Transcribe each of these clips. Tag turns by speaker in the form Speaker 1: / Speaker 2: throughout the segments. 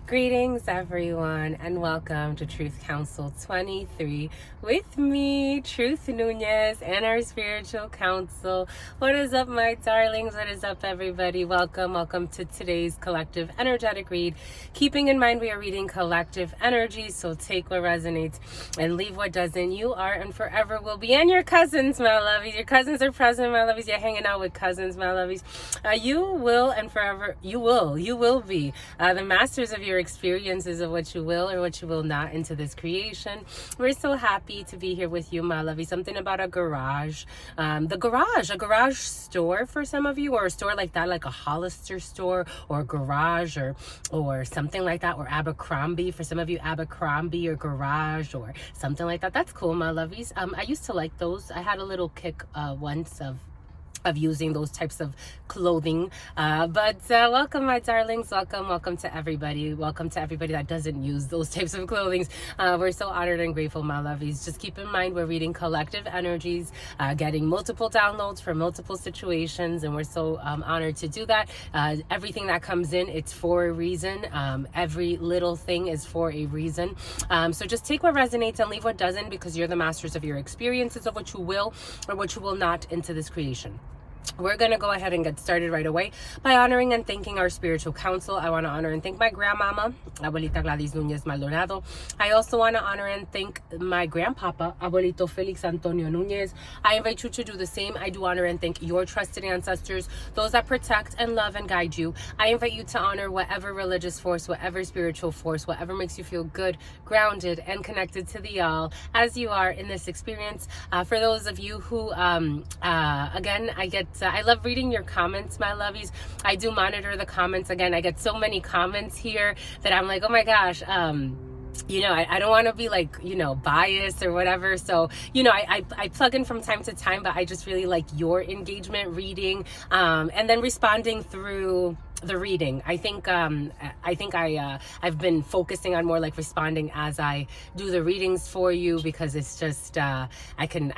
Speaker 1: Greetings, everyone, and welcome to Truth Council 23 with me, Truth Nunez, and our spiritual council. What is up, my darlings? What is up, everybody? Welcome to today's collective energetic read. Keeping in mind we are reading collective energy, so take what resonates and leave what doesn't. You are and forever will be, and your cousins, my lovies. Your cousins are present, my lovies. You're hanging out with cousins, my lovies. You will and forever, you will be the masters of your experiences of what you will or what you will not into this creation. We're so happy to be here with you, my lovey. Something about a garage. A garage store for some of you, or a store like that, like a Hollister store or garage or something like that, or Abercrombie. For some of you, Abercrombie or garage or something like that. That's cool, my lovies. I used to like those. I had a little kick once of using those types of clothing, but welcome, my darlings. Welcome to everybody. Welcome to everybody that doesn't use those types of clothing. We're so honored and grateful, my lovies. Just keep in mind we're reading collective energies, getting multiple downloads for multiple situations, and we're so honored to do that. Everything that comes in, it's for a reason. Every little thing is for a reason. So just take what resonates and leave what doesn't, because you're the masters of your experiences of what you will or what you will not into this creation. We're going to go ahead and get started right away by honoring and thanking our spiritual council. I want to honor and thank my grandmama, Abuelita Gladys Nunez Maldonado. I also want to honor and thank my grandpapa, Abuelito Felix Antonio Nunez. I invite you to do the same. I do honor and thank your trusted ancestors, those that protect and love and guide you. I invite you to honor whatever religious force, whatever spiritual force, whatever makes you feel good, grounded, and connected to the all as you are in this experience. For those of you who, again, I love reading your comments, my lovies. I do monitor the comments. Again, I get so many comments here that I'm like, oh my gosh, I don't want to be like, biased or whatever. So, I plug in from time to time, but I just really like your engagement reading, and then responding through the reading. I've been focusing on more like responding as I do the readings for you, because it's just I can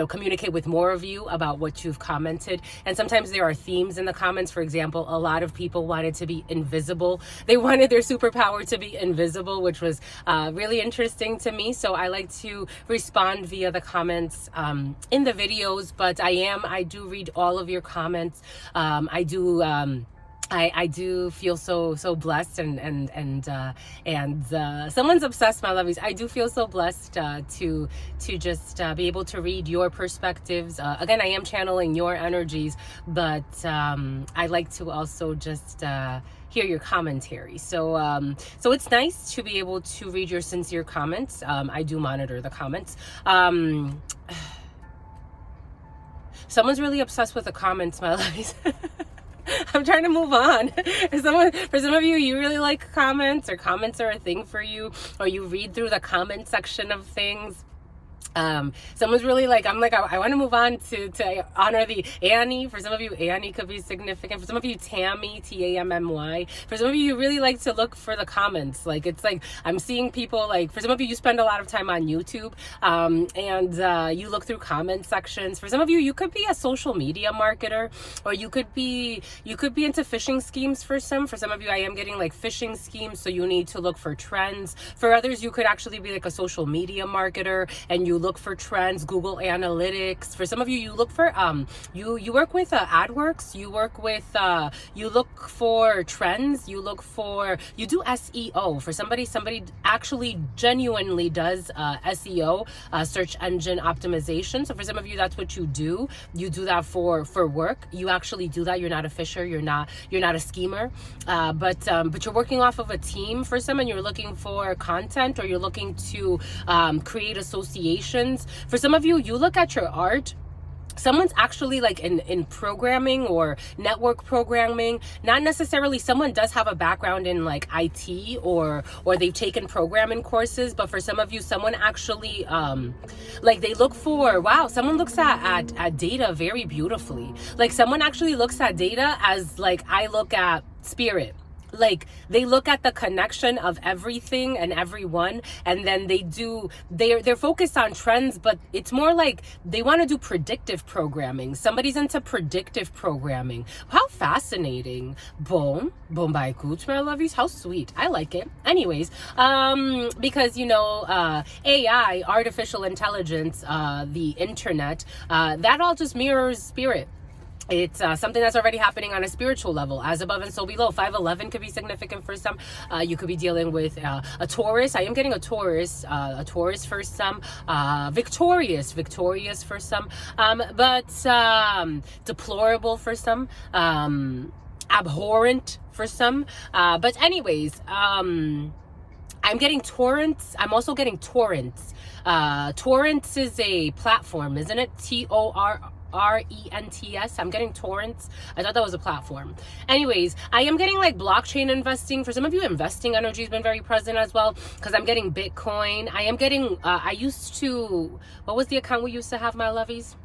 Speaker 1: communicate with more of you about what you've commented. And sometimes there are themes in the comments. For example, a lot of people wanted to be invisible. They wanted their superpower to be invisible, which was really interesting to me. So I like to respond via the comments in the videos, but I do read all of your comments. I do feel so blessed and someone's obsessed, my lovies. I do feel so blessed to just be able to read your perspectives. Again, I am channeling your energies, but I like to also just hear your commentary. So it's nice to be able to read your sincere comments. I do monitor the comments. Someone's really obsessed with the comments, my lovies. I'm trying to move on. For some of you, you really like comments, or comments are a thing for you, or you read through the comment section of things. Someone's really like, I want to move on to honor the Annie. For some of you, Annie could be significant. For some of you, Tammy, Tammy. For some of you, you really like to look for the comments. Like, it's like, I'm seeing people, like, for some of you, you spend a lot of time on YouTube, and you look through comment sections. For some of you, you could be a social media marketer, or you could be into phishing schemes. For some of you, I am getting like phishing schemes, so you need to look for trends. For others, you could actually be like a social media marketer, and you look for trends, Google Analytics. For some of you, you look for you work with AdWorks. You look for trends. You do SEO. For somebody actually genuinely does SEO, search engine optimization. So for some of you, that's what you do. You do that for work. You actually do that. You're not a fisher. You're not a schemer. But you're working off of a team for some, and you're looking for content, or you're looking to create associations. For some of you, you look at your art. Someone's actually like in programming or network programming. Not necessarily, someone does have a background in like IT or they've taken programming courses, but for some of you, someone actually like they look for, wow, someone looks at data very beautifully. Like someone actually looks at data as like I look at spirit. like they look at the connection of everything and everyone, and then they're focused on trends, but it's more like they want to do predictive programming. Somebody's into predictive programming. How fascinating. Boom by Cooch, my lovies. How sweet. I like it. Anyways, because AI, artificial intelligence, the internet, that all just mirrors spirit. It's something that's already happening on a spiritual level, as above and so below. 511 could be significant for some. You could be dealing with a Taurus. I am getting a Taurus for some. Victorious for some. But deplorable for some. Abhorrent for some. But anyways, I'm getting torrents. I'm also getting torrents. Torrents is a platform, isn't it? Torrents. I'm getting torrents. I thought that was a platform. Anyways, I am getting like blockchain investing. For some of you, investing energy has been very present as well, because I'm getting Bitcoin. I am getting, what was the account we used to have, my lovies?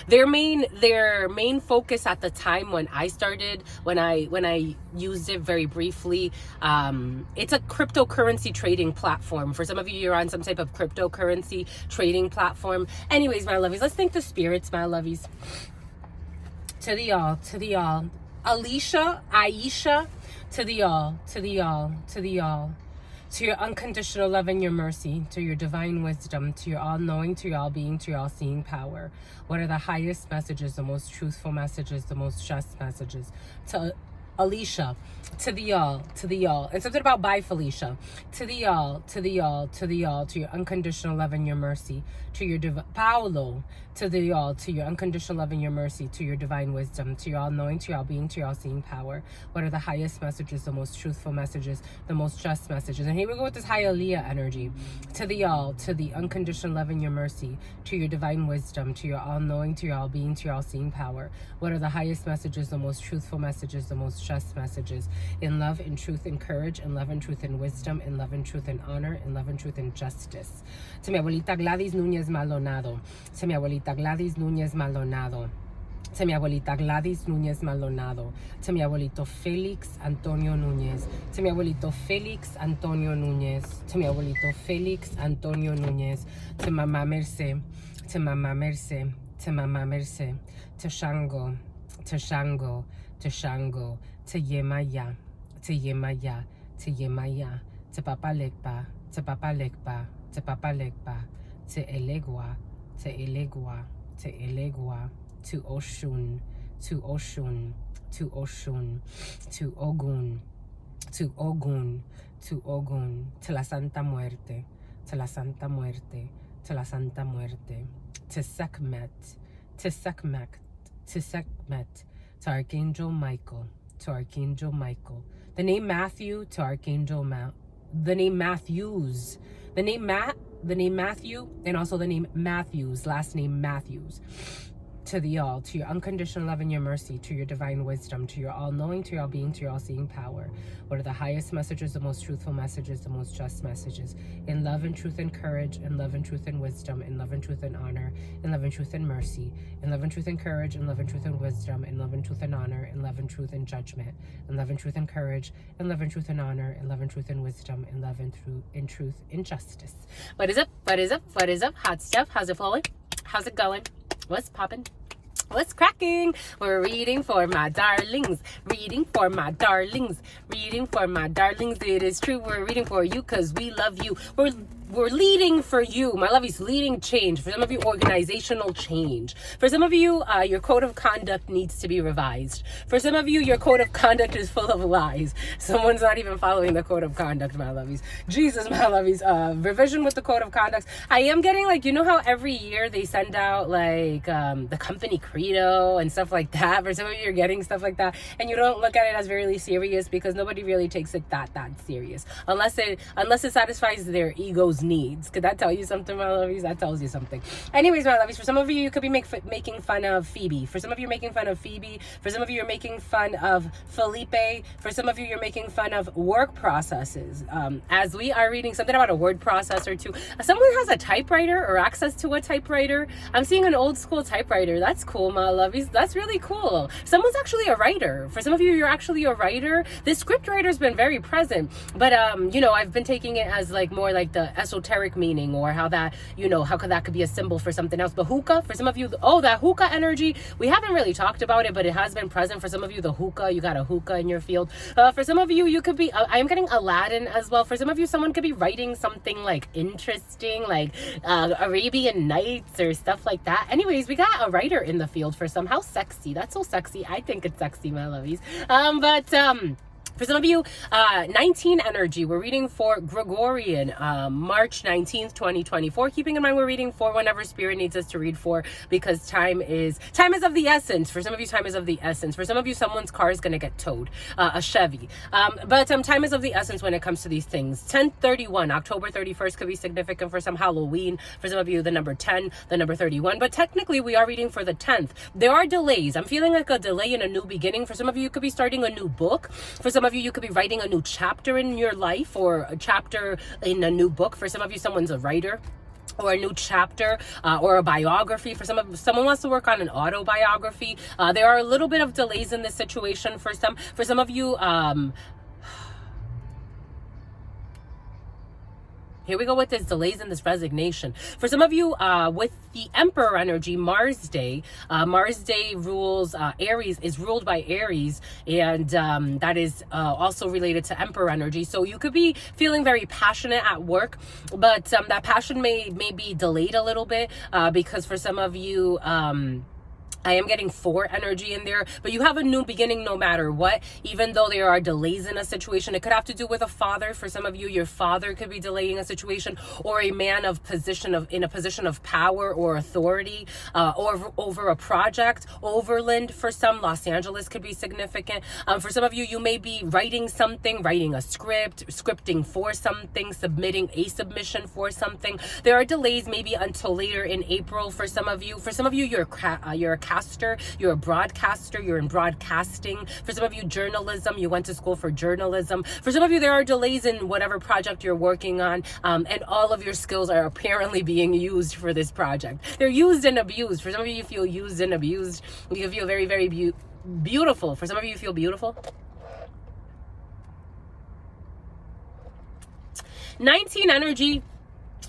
Speaker 1: Their main focus at the time when I started, when I used it very briefly, it's a cryptocurrency trading platform. For some of you, you're on some type of cryptocurrency trading platform. Anyways, my lovies, let's thank the spirits, my lovies. To the all. Alicia, Aisha, to the all. To your unconditional love and your mercy, to your divine wisdom, to your all-knowing, to your all-being, to your all-seeing power. What are the highest messages, the most truthful messages, the most just messages? To Alicia, to the all. And something about bye, Felicia. To the all, to your unconditional love and your mercy, to your Paolo, to the all, to your unconditional love and your mercy, to your divine wisdom, to your all-knowing, to your all-being, to your all-seeing power. What are the highest messages, the most truthful messages, the most just messages? And here we go with this Hialeah energy. To the all, to the unconditional love and your mercy, to your divine wisdom, to your all-knowing, to your all-being, to your all-seeing power. What are the highest messages, the most truthful messages, the most just messages? In love, in truth, in courage, in love and truth, in wisdom, in love and truth, in honor, in love and truth, in justice. To mi abuelita Gladys Núñez Maldonado. To mi abuelita Gladys Núñez Maldonado. To mi abuelita Gladys Núñez Maldonado. To mi abuelito Félix Antonio Núñez. To mi abuelito Félix Antonio Núñez. To mi abuelito Félix Antonio Núñez. To Mamá Merce. To Mamá Merce. To Mamá Merce. To Shango. To Shango. To Shango. To Yemaya. To Yemaya. To Yemaya. To Papa Lekpa. To Papa Lekpa. To Papa Lekpa. To Elegua. To Elegua. To Elegua. To Oshun, to Oshun, to Oshun, to Ogun, to Ogun, to Ogun, to la Santa Muerte, to la Santa Muerte, to la Santa Muerte, to Sekhmet, to Sekhmet, to Sekhmet, to Archangel Michael, to Archangel Michael. The name Matthew to Archangel the name Matthews, the name Matthew, and also the name Matthews, last name Matthews. To the all, to your unconditional love and your mercy, to your divine wisdom, to your all-knowing, to your all-being, to your all-seeing power. What are the highest messages, the most truthful messages, the most just messages? In love and truth and courage, in love and truth and wisdom, in love and truth and honor, in love and truth and mercy, in love and truth and courage, in love and truth and wisdom, in love and truth and honor, in love and truth and judgment, in love and truth and courage, in love and truth and honor, in love and truth and wisdom, in love and truth and justice. What is up? What is up? What is up? Hot stuff. How's it flowing? How's it going? What's popping? What's cracking? We're reading for my darlings. Reading for my darlings. Reading for my darlings. It is true. We're reading for you because we love you. We're leading for you. My lovies, leading change. For some of you, organizational change. For some of you, your code of conduct needs to be revised. For some of you, your code of conduct is full of lies. Someone's not even following the code of conduct, my lovies. Jesus, my lovies. Revision with the code of conduct. I am getting like, you know how every year they send out like the company credo and stuff like that. For some of you, you're getting stuff like that. And you don't look at it as really serious because nobody really takes it that serious. Unless it satisfies their egos people's needs. Could that tell you something, my lovies? That tells you something. Anyways, my lovies, for some of you, you could be making fun of Phoebe. For some of you, you're making fun of Phoebe. For some of you, you're making fun of Felipe. For some of you, you're making fun of work processes. As we are reading something about a word processor too. Someone has a typewriter or access to a typewriter. I'm seeing an old school typewriter. That's cool, my lovies. That's really cool. Someone's actually a writer. For some of you, you're actually a writer. This script writer's been very present, but you know, I've been taking it as like more like the esoteric meaning, or how that, you know, how could be a symbol for something else. But hookah, for some of you, oh, that hookah energy, we haven't really talked about it, but it has been present for some of you. The hookah, you got a hookah in your field. For some of you, you could be, I'm getting Aladdin as well. For some of you, someone could be writing something like interesting, like Arabian Nights or stuff like that. Anyways, we got a writer in the field for some. How sexy. That's so sexy. I think it's sexy, my lovies. For some of you, 19 energy, we're reading for Gregorian, March 19th, 2024. Keeping in mind, we're reading for whenever Spirit needs us to read for, because time is of the essence. For some of you, time is of the essence. For some of you, someone's car is going to get towed, a Chevy. But time is of the essence when it comes to these things. 10/31, October 31st could be significant for some. Halloween. For some of you, the number 10, the number 31. But technically, we are reading for the 10th. There are delays. I'm feeling like a delay in a new beginning. For some of you, you could be starting a new book. For some of you could be writing a new chapter in your life, or a chapter in a new book. For some of you, someone's a writer, or a new chapter, or a biography. For someone wants to work on an autobiography. There are a little bit of delays in this situation for some. For some of you, here we go with this delays and this resignation. For some of you, with the Emperor energy, Mars Day rules Aries, is ruled by Aries, and that is also related to Emperor energy. So you could be feeling very passionate at work, but that passion may be delayed a little bit, because for some of you, I am getting 4 energy in there, but you have a new beginning no matter what. Even though there are delays in a situation, it could have to do with a father. For some of you, your father could be delaying a situation, or a man in a position of power or authority, or over a project. Overland, for some, Los Angeles could be significant. For some of you, you may be writing something, writing a script, scripting for something, submitting a submission for something. There are delays maybe until later in April for some of you. For some of you, you're a caster, you're a broadcaster, you're in broadcasting. For some of you, journalism, you went to school for journalism. For some of you, there are delays in whatever project you're working on, and all of your skills are apparently being used for this project. They're used and abused. For some of you, you feel used and abused. You feel very, very beautiful. For some of you, you feel beautiful. 19 energy,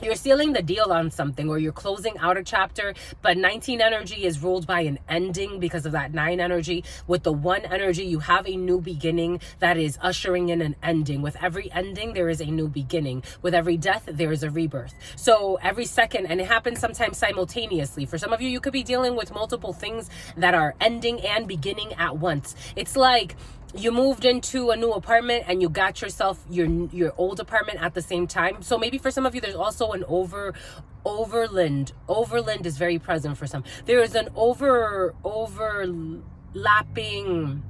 Speaker 1: you're sealing the deal on something, or you're closing out a chapter. But 19 energy is ruled by an ending because of that 9 energy. With the 1 energy, you have a new beginning that is ushering in an ending. With every ending, there is a new beginning. With every death, there is a rebirth. So every second, and it happens sometimes simultaneously. For some of you, you could be dealing with multiple things that are ending and beginning at once. It's like you moved into a new apartment and you got yourself your old apartment at the same time. So maybe for some of you, there's also an overland. Overland is very present for some. There is an overlapping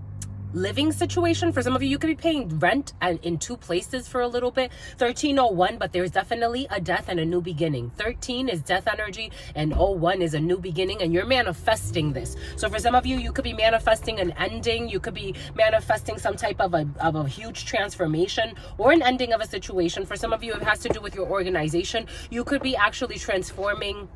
Speaker 1: living situation. For some of you, you could be paying rent and in 2 places for a little bit. 1301, but there's definitely a death and a new beginning. 13 is death energy, and 01 is a new beginning, and you're manifesting this. So for some of you, you could be manifesting an ending. You could be manifesting some type of a huge transformation or an ending of a situation. For some of you, it has to do with your organization. You could be actually transforming.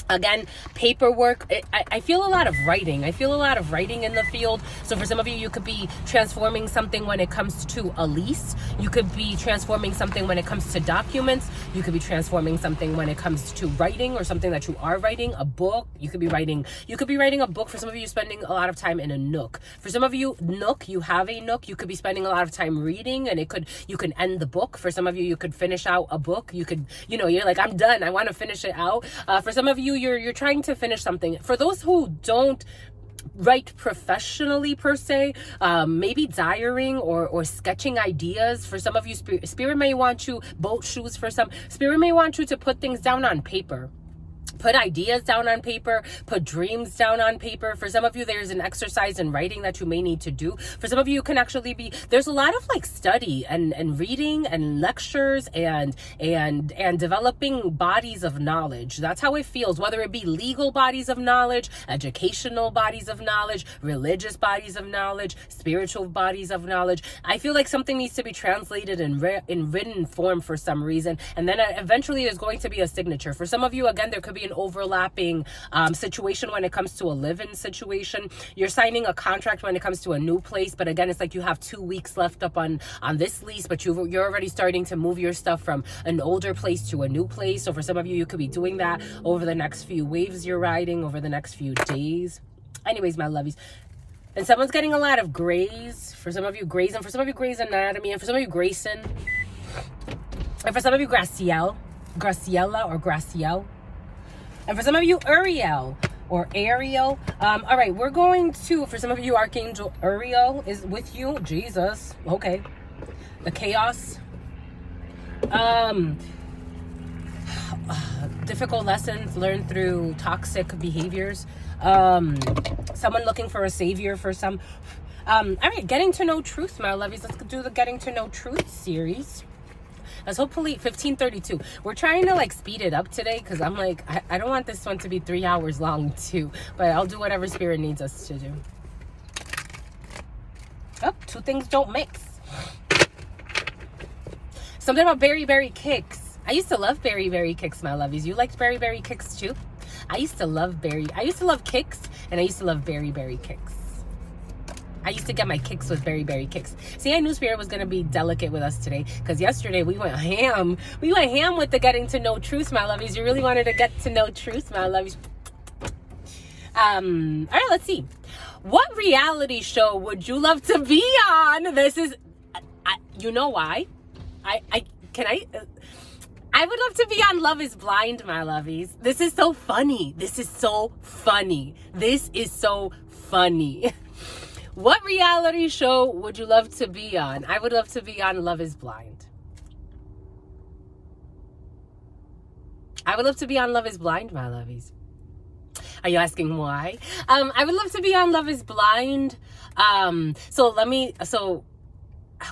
Speaker 1: Again, paperwork. I feel a lot of writing. I feel a lot of writing in the field. So for some of you, you could be transforming something when it comes to a lease. You could be transforming something when it comes to documents. You could be transforming something when it comes to writing, or something that you are writing, a book. You could be writing a book. For some of you, spending a lot of time in a nook. For some of you, nook, you have a nook. You could be spending a lot of time reading, and you can end the book. For some of you, you could finish out a book. You could, you're like, I'm done. I want to finish it out. For some of you, you're trying to finish something. For those who don't write professionally per se, maybe diarying or sketching ideas. For some of you, spirit may want you, boat shoes for some, spirit may want you to put things down on paper. Put ideas down on paper, put dreams down on paper. For some of you, there's an exercise in writing that you may need to do. For some of you, can actually be, there's a lot of like study and reading and lectures and developing bodies of knowledge. That's how it feels, whether it be legal bodies of knowledge, educational bodies of knowledge, religious bodies of knowledge, spiritual bodies of knowledge. I feel like something needs to be translated in written form for some reason. And then eventually there's going to be a signature. For some of you, again, there could be an overlapping situation when it comes to a live-in situation. You're signing a contract when it comes to a new place, but again, it's like you have 2 weeks left up on this lease, but you're already starting to move your stuff from an older place to a new place. So for some of you, you could be doing that over the next few waves you're riding, over the next few days. Anyways, my lovies. And someone's getting a lot of grays. For some of you, grays, and for some of you, Grey's Anatomy, and for some of you, Grayson, and for some of you, Graciela or Graciel. And for some of you, Uriel or Ariel. All right, we're going to, for some of you, Archangel Uriel is with you. Jesus. Okay. The chaos. Difficult lessons learned through toxic behaviors. Someone looking for a savior for some. All right, getting to know truth, my lovies. Let's do the getting to know truth series. That's hopefully 15:32. We're trying to like speed it up today because I'm like, I don't want this one to be 3 hours long too, but I'll do whatever spirit needs us to do. Oh, two things don't mix. Something about berry berry kicks. I used to love berry berry kicks, my lovies. You liked berry berry kicks too? I used to love kicks, and I used to love berry berry kicks. I used to get my kicks with berry berry kicks. See, I knew Spirit was going to be delicate with us today because yesterday we went ham. We went ham with the getting to know truth, my lovies. You really wanted to get to know truth, my lovies. All right, let's see. What reality show would you love to be on? This is, you know why? I would love to be on Love is Blind, my lovies. This is so funny. This is so funny. This is so funny. What reality show would you love to be on? I would love to be on Love is Blind. I would love to be on Love is Blind, my lovies. Are you asking why? I would love to be on Love is Blind. So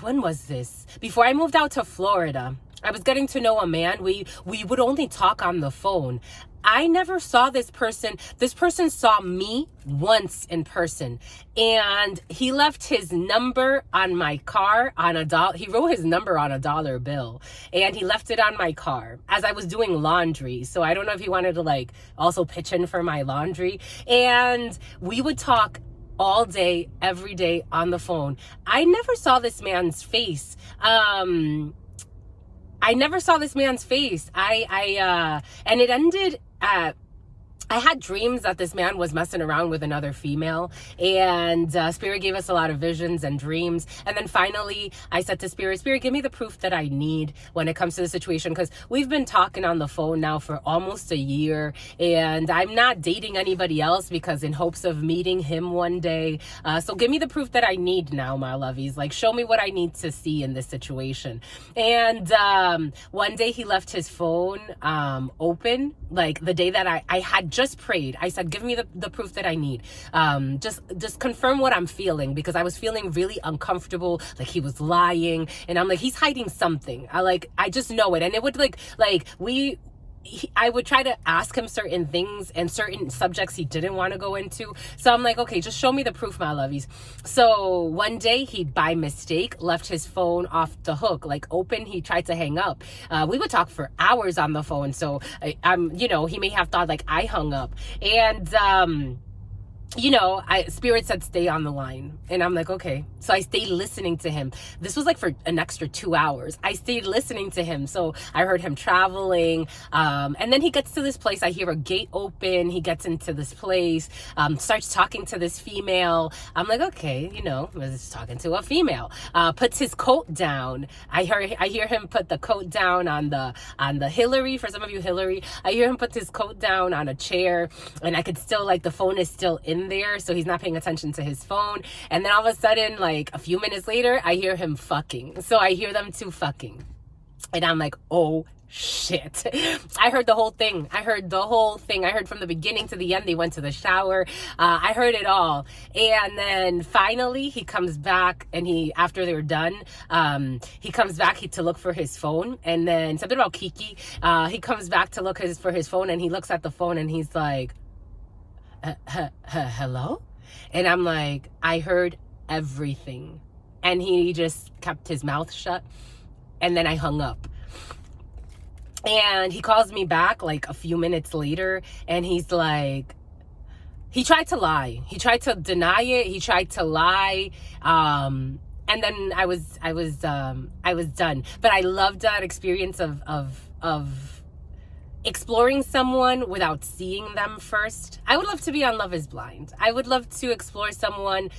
Speaker 1: when was this? Before I moved out to Florida, I was getting to know a man. We would only talk on the phone. I never saw this person. This person saw me once in person, and he left his number on my car on $1. He wrote his number on $1 bill, and he left it on my car as I was doing laundry. So I don't know if he wanted to like also pitch in for my laundry. And we would talk all day, every day on the phone. I never saw this man's face. And it ended at, I had dreams that this man was messing around with another female, and Spirit gave us a lot of visions and dreams. And then finally I said to Spirit, give me the proof that I need when it comes to the situation, because we've been talking on the phone now for almost a year, and I'm not dating anybody else because in hopes of meeting him one day. So give me the proof that I need now, my lovies. Like, show me what I need to see in this situation. And one day he left his phone open, like the day that I had just prayed. I said, give me the proof that I need. Just confirm what I'm feeling, because I was feeling really uncomfortable, like he was lying, and I'm like, he's hiding something. I just know it. And it would I would try to ask him certain things and certain subjects he didn't want to go into. So I'm like, okay, just show me the proof, my lovies. So one day he, by mistake, left his phone off the hook, like open. He tried to hang up. We would talk for hours on the phone. So he may have thought like I hung up. And Spirit said, stay on the line. And I'm like, okay. So I stayed listening to him. This was like for an extra 2 hours. I stayed listening to him. So I heard him traveling. And then he gets to this place. I hear a gate open. He gets into this place, starts talking to this female. I'm like, okay, he's talking to a female. Puts his coat down. I hear him put the coat down on the Hillary. For some of you, Hillary. I hear him put his coat down on a chair, and I could still, like, the phone is still in there, so he's not paying attention to his phone. And then all of a sudden, like a few minutes later, I hear him fucking. So I hear them two fucking, and I'm like, shit. I heard the whole thing. I heard from the beginning to the end. They went to the shower. I heard it all. And then finally he comes back, and after they're done, he comes back to look for his phone. And then something about Kiki. He comes back to look for his phone, and he looks at the phone, and he's like, hello? And I'm like, I heard everything. And he just kept his mouth shut. And then I hung up. And he calls me back like a few minutes later, and he's like, he tried to lie. He tried to deny it. He tried to lie. And then I was done. But I loved that experience of exploring someone without seeing them first. I would love to be on Love is Blind. I would love to explore someone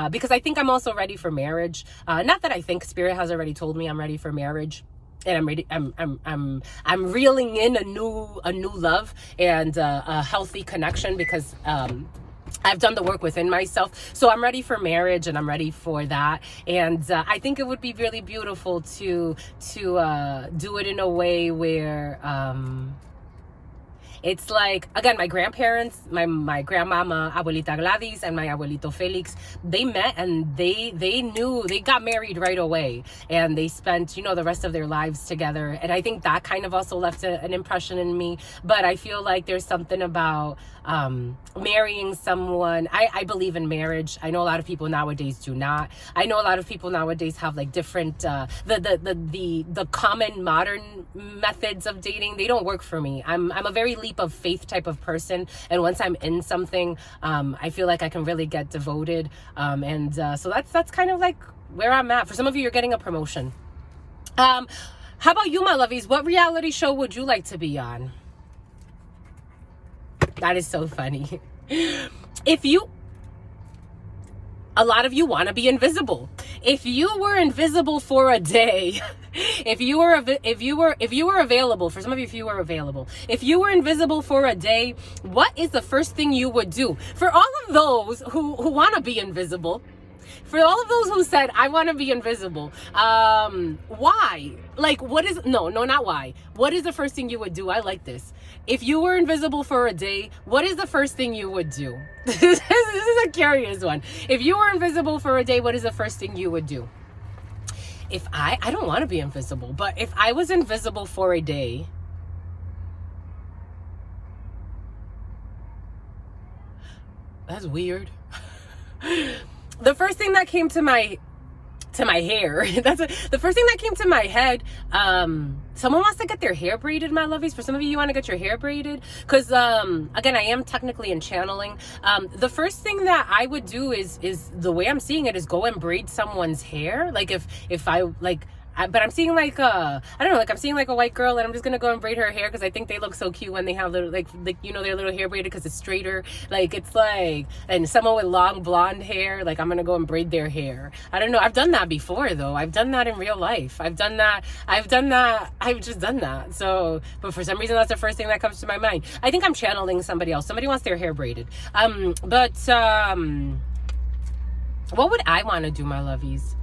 Speaker 1: because I think I'm also ready for marriage. Not that I think, Spirit has already told me I'm ready for marriage. And I'm ready. I'm reeling in a new love and a healthy connection, because I've done the work within myself. So I'm ready for marriage, and I'm ready for that. And I think it would be really beautiful to do it in a way where it's like, again, my grandparents, my grandmama, Abuelita Gladys, and my Abuelito Felix, they met, and they got married right away, and they spent, the rest of their lives together. And I think that kind of also left an impression in me. But I feel like there's something about marrying someone. I believe in marriage. I know a lot of people nowadays do not. I know a lot of people nowadays have like different the common modern methods of dating. They don't work for me. I'm a very leap of faith type of person, and once I'm in something, I feel like I can really get devoted. So that's kind of like where I'm at. For some of you, you're getting a promotion. How about you, my lovies? What reality show would you like to be on? That is so funny. A lot of you want to be invisible. If you were invisible for a day, if you were available, for some of you, if you were available, if you were invisible for a day, what is the first thing you would do? For all of those who want to be invisible, for all of those who said, I want to be invisible, why? Like, not why. What is the first thing you would do? I like this. If you were invisible for a day, what is the first thing you would do? This is a curious one. If you were invisible for a day, what is the first thing you would do? I don't want to be invisible, but if I was invisible for a day, that's weird. The first thing that came to my hair, the first thing that came to my head, someone wants to get their hair braided, my lovies. For some of you, you want to get your hair braided, because again, I am technically in channeling. The first thing that I would do is the way I'm seeing it is go and braid someone's hair. Like if I like, but I'm seeing like I don't know, like I'm seeing like a white girl, and I'm just gonna go and braid her hair because I think they look so cute when they have little like their little hair braided, because it's straighter. Like it's like, and someone with long blonde hair, like I'm gonna go and braid their hair. I don't know. I've done that before though. I've done that in real life. I've just done that. So, but for some reason that's the first thing that comes to my mind. I think I'm channeling somebody else. Somebody wants their hair braided. What would I want to do, my lovies?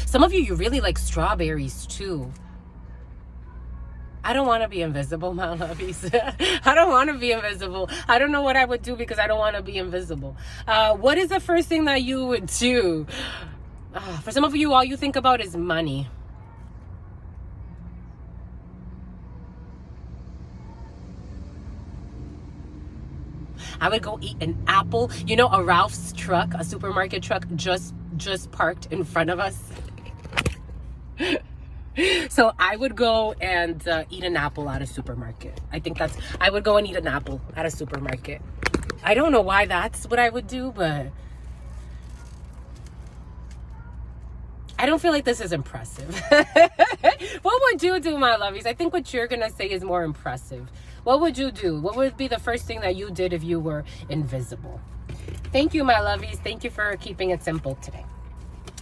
Speaker 1: Some of you really like strawberries too. I don't want to be invisible, my lovies. I don't want to be invisible. I don't know what I would do because I don't want to be invisible. What is the first thing that you would do? For some of you, all you think about is money. I would go eat an apple. You know, a Ralph's truck, a supermarket truck, just parked in front of us. So I would go and eat an apple at a supermarket. I would go and eat an apple at a supermarket. I don't know why that's what I would do, but I don't feel like this is impressive. What would you do, my lovies? I think what you're going to say is more impressive. What would you do? What would be the first thing that you did if you were invisible? Thank you, my lovies. Thank you for keeping it simple today.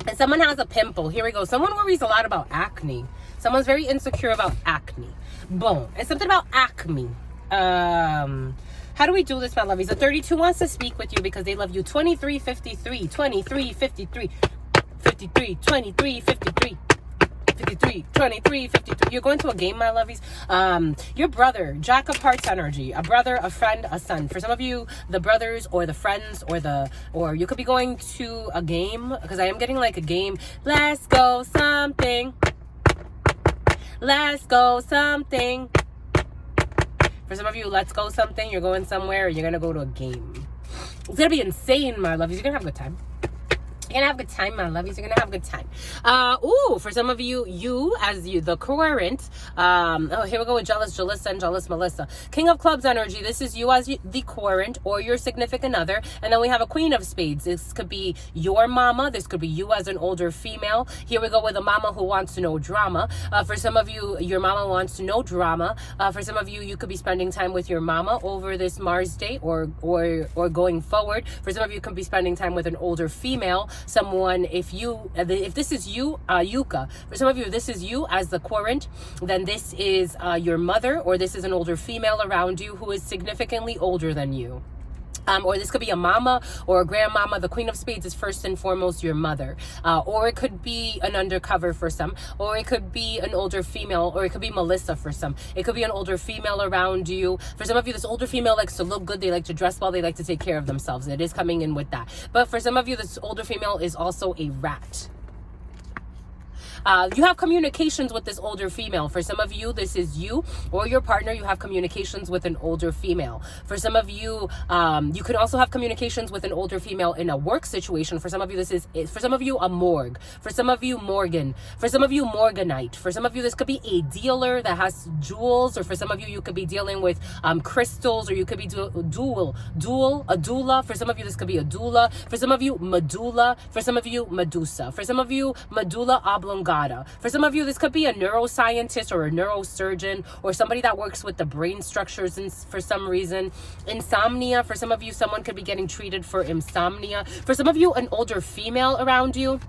Speaker 1: And someone has a pimple. Here we go. Someone worries a lot about acne. Someone's very insecure about acne. Boom. And something about acne. How do we do this, my lovies? The 32 wants to speak with you because they love you. 2353, 2353, 53, 23, 53, 53, 23, 23, 52. You're going to a game, my lovies. Your brother, Jack of Hearts energy, a brother, a friend, a son. For some of you, the brothers or the friends or you could be going to a game, because I am getting like a game. Let's go something. Let's go something. For some of you, let's go something. You're going somewhere. You're going to go to a game. It's going to be insane, my lovies. You're going to have a good time. You're gonna have a good time, my lovies. You're gonna have a good time. For some of you, the current. Here we go with jealous Jalissa and jealous Melissa. King of Clubs energy. This is you as the current or your significant other. And then we have a Queen of Spades. This could be your mama. This could be you as an older female. Here we go with a mama who wants to know drama. For some of you, your mama wants to know drama. For some of you, you could be spending time with your mama over this Mars date or going forward. For some of you, could be spending time with an older female. Someone, if this is you, Yuka, for some of you, this is you as the current, then this is your mother, or this is an older female around you who is significantly older than you. Or this could be a mama or a grandmama. The Queen of Spades is first and foremost your mother. Or it could be an undercover for some. Or it could be an older female. Or it could be Melissa for some. It could be an older female around you. For some of you, this older female likes to look good. They like to dress well. They like to take care of themselves. It is coming in with that. But for some of you, this older female is also a rat. You have communications with this older female. For some of you, this is you or your partner. You have communications with an older female. For some of you, you can also have communications with an older female in a work situation. For some of you, for some of you, a morgue. For some of you, Morgan. For some of you, Morganite. For some of you, this could be a dealer that has jewels. Or for some of you, you could be dealing with crystals, or you could be a doula. For some of you, this could be a doula. For some of you, medulla. For some of you, Medusa. For some of you, medulla oblongata. For some of you, this could be a neuroscientist or a neurosurgeon or somebody that works with the brain structures and for some reason. Insomnia. For some of you, someone could be getting treated for insomnia. For some of you, an older female around you.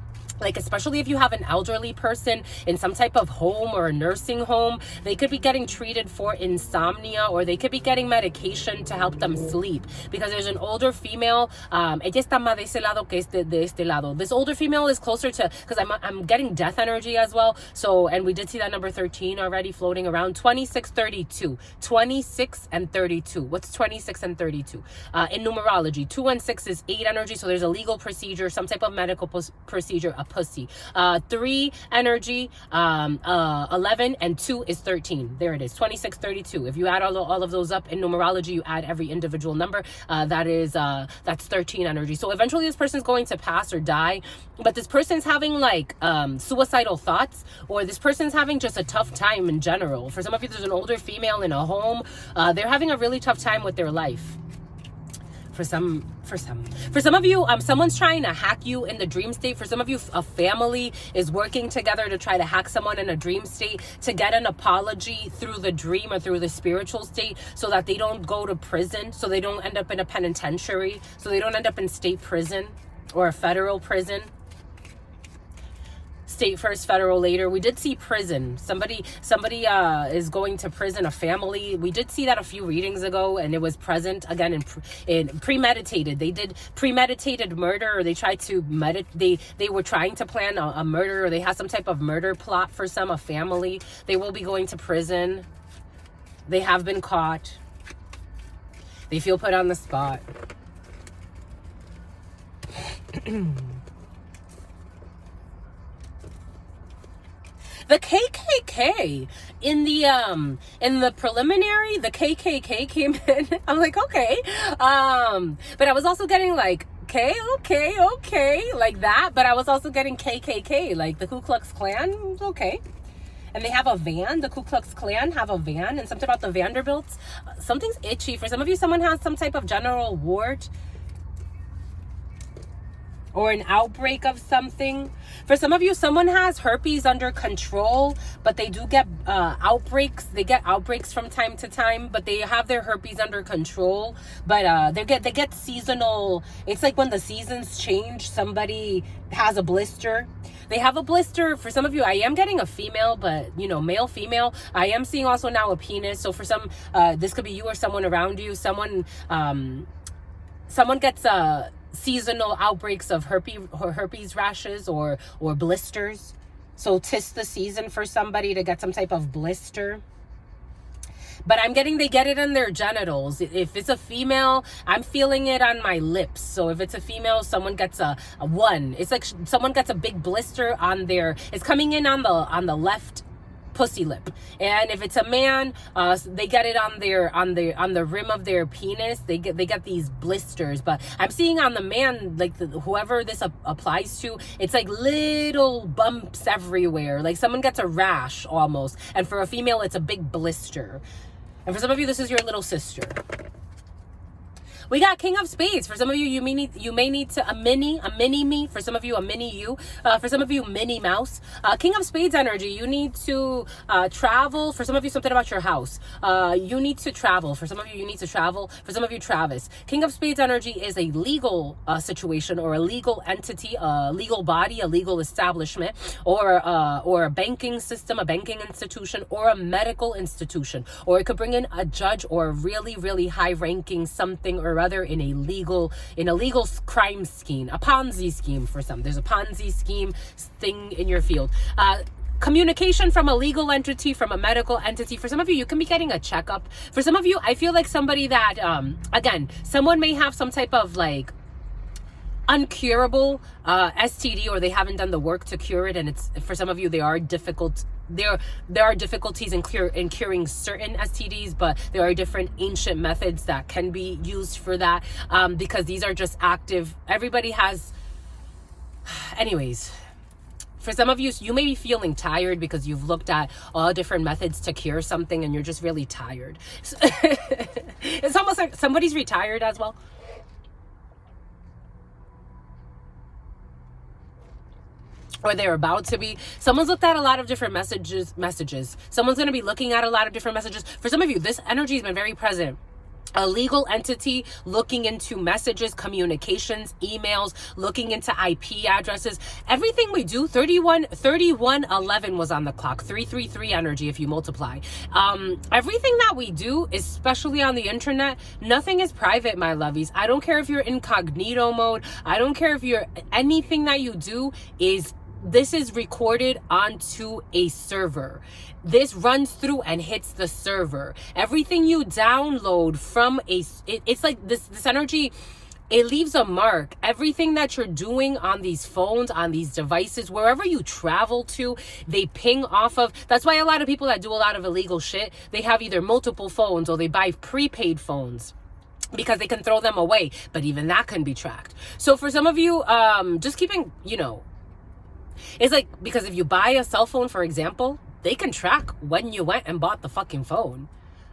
Speaker 1: Like, especially if you have an elderly person in some type of home or a nursing home, they could be getting treated for insomnia, or they could be getting medication to help them sleep, because there's an older female. Ella está más de ese lado que de este lado. This older female is closer to, because I'm getting death energy as well. So, and we did see that number 13 already floating around. 26, 32. 26 and 32. What's 26 and 32? In numerology, 2 and 6 is 8 energy. So there's a legal procedure, some type of medical procedure, a pussy. 3 energy, 11, and 2 is 13. There it is, 26, 32. If you add all of those up in numerology, you add every individual number, that's 13 energy. So eventually this person's going to pass or die, but this person's having like suicidal thoughts, or this person's having just a tough time in general. For some of you, there's an older female in a home. They're having a really tough time with their life. For some of you, someone's trying to hack you in the dream state. For some of you, a family is working together to try to hack someone in a dream state to get an apology through the dream or through the spiritual state, so that they don't go to prison, so they don't end up in a penitentiary, so they don't end up in state prison or a federal prison. State first, federal later. We did see prison. Somebody is going to prison, a family. We did see that a few readings ago, and it was present again in premeditated. They did premeditated murder, or they tried to they were trying to plan a murder, or they had some type of murder plot for a family. They will be going to prison. They have been caught. They feel put on the spot. The KKK in the preliminary, the KKK came in. I'm like, okay. But I was also getting like, okay, like that. But I was also getting KKK, like the Ku Klux Klan. Okay. And they have a van. The Ku Klux Klan have a van. And something about the Vanderbilts. Something's itchy. For some of you, someone has some type of genital wart, or an outbreak of something. For some of you, someone has herpes under control, but they do get outbreaks. They get outbreaks from time to time, but they have their herpes under control. But they get seasonal. It's like when the seasons change, somebody has a blister. They have a blister. For some of you, I am getting a female, but male, female. I am seeing also now a penis. So for some, this could be you or someone around you. Someone gets seasonal outbreaks of herpes rashes or blisters. So 'tis the season for somebody to get some type of blister. But I'm getting they get it in their genitals. If it's a female, I'm feeling it on my lips. So if it's a female, someone gets a one. It's like someone gets a big blister on their, it's coming in on the left pussy lip. And if it's a man, they get it on the rim of their penis. They get these blisters. But I'm seeing on the man, like whoever this applies to, it's like little bumps everywhere. Like someone gets a rash almost. And for a female, it's a big blister. And for some of you, this is your little sister. We got King of Spades. For some of you, you may need to a mini me. For some of you, a mini you. For some of you, Minnie Mouse. King of Spades energy. You need to travel. For some of you, something about your house. You need to travel. For some of you, you need to travel. For some of you, Travis. King of Spades energy is a legal situation or a legal entity, a legal body, a legal establishment, or a banking system, a banking institution, or a medical institution. Or it could bring in a judge or a really, really high-ranking something or other in a legal crime scheme, a Ponzi scheme for some. There's a Ponzi scheme thing in your field. Communication from a legal entity, from a medical entity. For some of you, you can be getting a checkup. For some of you, I feel like somebody that, again, someone may have some type of like uncurable STD, or they haven't done the work to cure it, and it's, for some of you, they are difficult. There are difficulties in curing certain STDs, but there are different ancient methods that can be used for that, because these are just active. Everybody has, anyways. For some of you, you may be feeling tired because you've looked at all different methods to cure something and you're just really tired. It's almost like somebody's retired as well. Or they're about to be. Someone's looked at a lot of different messages. Someone's going to be looking at a lot of different messages. For some of you, this energy has been very present. A legal entity looking into messages, communications, emails, looking into IP addresses. Everything we do, 3111 was on the clock. 333 energy if you multiply. Everything that we do, especially on the internet, nothing is private, my lovies. I don't care if you're incognito mode. I don't care if you're, anything that you do this is recorded onto a server. This runs through and hits the server. Everything you download from it's like this energy, it leaves a mark. Everything that you're doing on these phones, on these devices, wherever you travel to, they ping off of. That's why a lot of people that do a lot of illegal shit, they have either multiple phones or they buy prepaid phones, because they can throw them away. But even that can be tracked. So for some of you, just keeping, it's like, because if you buy a cell phone, for example, they can track when you went and bought the fucking phone.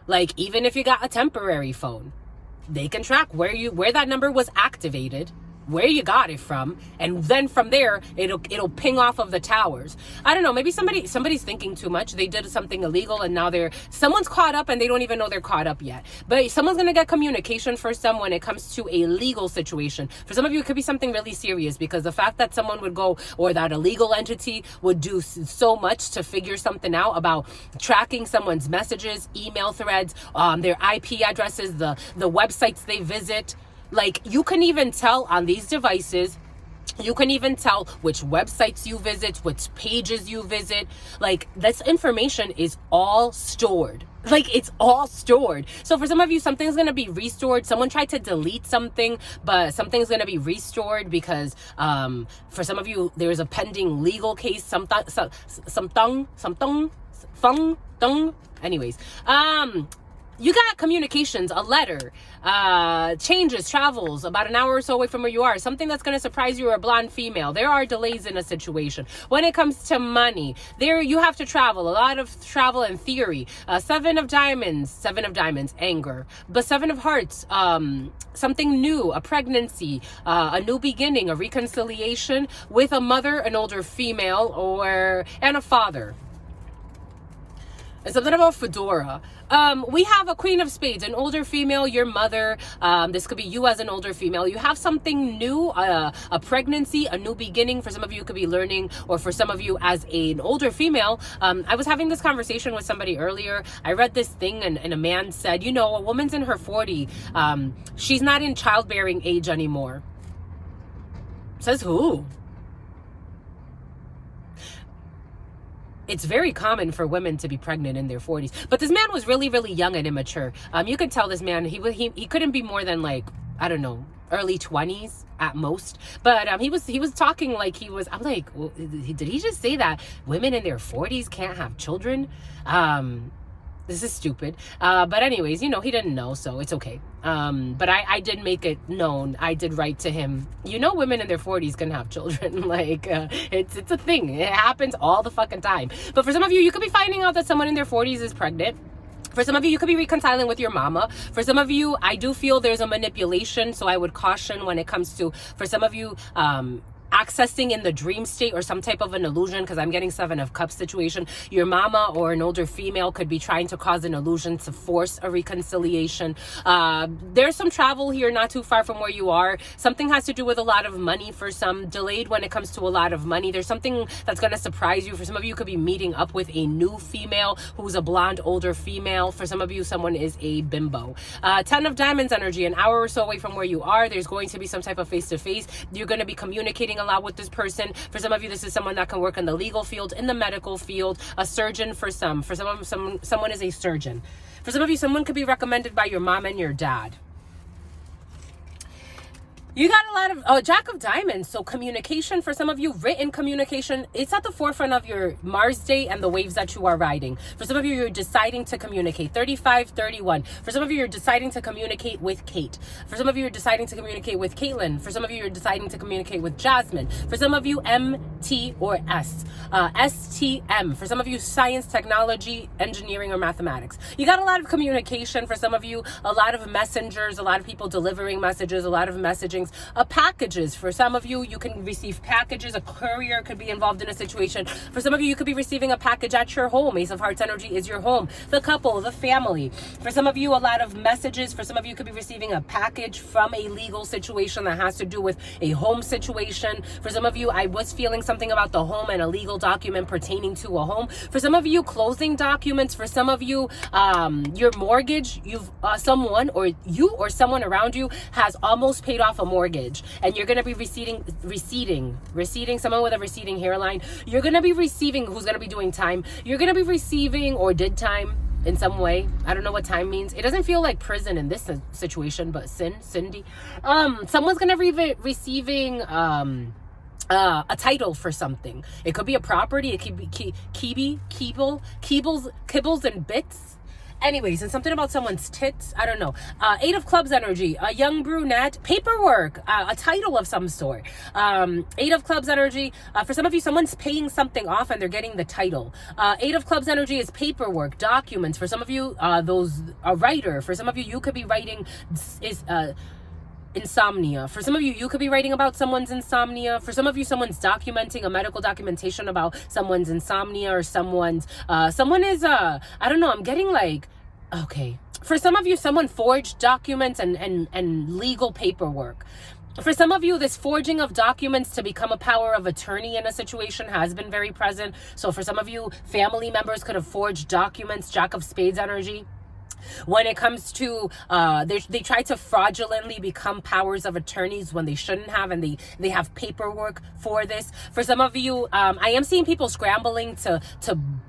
Speaker 1: Like, even if you got a temporary phone, they can track where that number was activated, where you got it from, and then from there it'll ping off of the towers. I don't know, maybe somebody's thinking too much. They did something illegal and now someone's caught up and they don't even know they're caught up yet. But someone's gonna get communication for some when it comes to a legal situation. For some of you, it could be something really serious, because the fact that someone would go, or that a legal entity would do so much to figure something out about tracking someone's messages, email threads, their IP addresses, the websites they visit. Like, you can even tell on these devices, you can even tell which websites you visit, which pages you visit. Like, this information is all stored. Like, it's all stored. So for some of you, something's going to be restored. Someone tried to delete something, but something's going to be restored because for some of you, there's a pending legal case. Anyways, you got communications, a letter, changes, travels about an hour or so away from where you are, something that's going to surprise you, or a blonde female. There are delays in a situation. When it comes to money, there you have to travel, a lot of travel in theory. Seven of diamonds, anger. But Seven of hearts, something new, a pregnancy, a new beginning, a reconciliation with a mother, an older female, and a father. And something about fedora. We have a Queen of Spades, an older female, your mother. This could be you as an older female. You have something new, a pregnancy, a new beginning. For some of you, it could be learning, or for some of you as an older female. I was having this conversation with somebody earlier. I read this thing and a man said, a woman's in her 40. She's not in childbearing age anymore. Says who? it's very common for women to be pregnant in their 40s. But this man was really, really young and immature. You could tell this man, he couldn't be more than like, I don't know, early 20s at most. But he was talking like he was, I'm like, well, did he just say that women in their 40s can't have children? This is stupid. But anyways, he didn't know, so it's okay. But I did make it known. I did write to him, women in their 40s can have children. Like, it's a thing. It happens all the fucking time. But for some of you, you could be finding out that someone in their 40s is pregnant. For some of you, you could be reconciling with your mama. For some of you, I do feel there's a manipulation. So I would caution when it comes to, for some of you, accessing in the dream state or some type of an illusion, because I'm getting 7 of Cups situation. Your mama or an older female could be trying to cause an illusion to force a reconciliation. There's some travel here not too far from where you are. Something has to do with a lot of money for some, delayed when it comes to a lot of money. There's something that's going to surprise you. For some of you, you could be meeting up with a new female who's a blonde older female. For some of you, someone is a bimbo. 10 of Diamonds energy, an hour or so away from where you are, there's going to be some type of face-to-face. You're going to be communicating a lot with this person. For some of you, this is someone that can work in the legal field, in the medical field, a surgeon for some. For some of them, someone is a surgeon. For some of you, someone could be recommended by your mom and your dad. You got a lot of Jack of Diamonds. So communication, for some of you, written communication, it's at the forefront of your Mars day and the waves that you are riding. For some of you, you're deciding to communicate. 35, 31. For some of you, you're deciding to communicate with Kate. For some of you, you're deciding to communicate with Caitlin. For some of you, you're deciding to communicate with Jasmine. For some of you, M, T, or S. STM. For some of you, science, technology, engineering, or mathematics. You got a lot of communication. For some of you, a lot of messengers, a lot of people delivering messages, a lot of messaging. Packages. For some of you, you can receive packages. A courier could be involved in a situation. For some of you, you could be receiving a package at your home. Ace of Hearts energy is your home. The couple, the family. For some of you, a lot of messages. For some of you, you could be receiving a package from a legal situation that has to do with a home situation. For some of you, I was feeling something about the home and a legal document pertaining to a home. For some of you, closing documents. For some of you, your mortgage, someone or you or someone around you has almost paid off a mortgage, and you're going to be receding, someone with a receding hairline. You're going to be receiving, who's going to be doing time. You're going to be receiving or did time in some way. I don't know what time means. It doesn't feel like prison in this situation, but Cindy. Someone's going to be receiving a title for something. It could be a property. It could be kibbles and bits. Anyways, and something about someone's tits. I don't know. 8 of Clubs energy. A young brunette. Paperwork. A title of some sort. 8 of Clubs energy. For some of you, someone's paying something off and they're getting the title. 8 of Clubs energy is paperwork, documents. For some of you, a writer. For some of you, you could be writing insomnia. For some of you, you could be writing about someone's insomnia. For some of you, someone's documenting a medical documentation about someone's insomnia or someone is, I don't know, I'm getting like, okay. For some of you, someone forged documents and legal paperwork. For some of you, this forging of documents to become a power of attorney in a situation has been very present. So for some of you, family members could have forged documents. Jack of Spades energy. When it comes to, they try to fraudulently become powers of attorneys when they shouldn't have, and they have paperwork for this. For some of you, I am seeing people scrambling to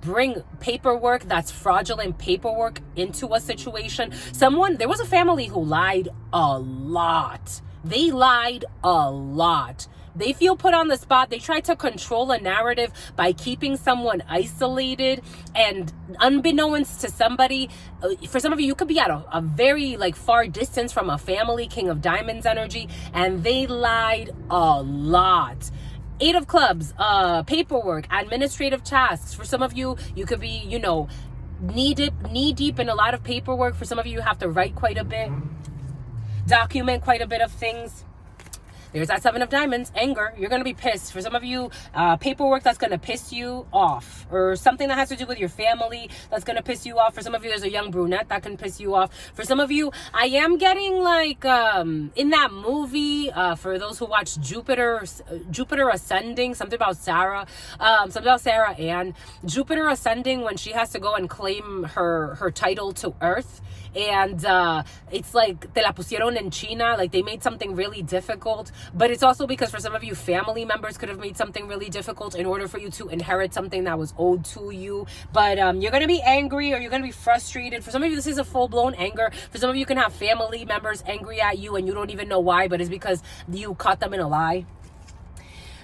Speaker 1: bring paperwork that's fraudulent paperwork into a situation. There was a family who lied a lot. They lied a lot. They feel put on the spot. They try to control a narrative by keeping someone isolated, and unbeknownst to somebody, for some of you, you could be at a very far distance from a family. King of Diamonds energy, and they lied a lot. 8 of Clubs, paperwork, administrative tasks. For some of you, you could be, knee deep in a lot of paperwork. For some of you, you have to write quite a bit, document quite a bit of things. There's that 7 of Diamonds, anger. You're going to be pissed. For some of you, paperwork that's going to piss you off, or something that has to do with your family that's going to piss you off. For some of you, there's a young brunette that can piss you off. For some of you, I am getting in that movie, for those who watch Jupiter Ascending, something about Sarah Ann. Jupiter Ascending, when she has to go and claim her title to Earth. And it's like te la pusieron en China, like they made something really difficult. But it's also because for some of you, family members could have made something really difficult in order for you to inherit something that was owed to you. But you're going to be angry, or you're going to be frustrated. For some of you, this is a full-blown anger. For some of you, you can have family members angry at you and you don't even know why, but it's because you caught them in a lie.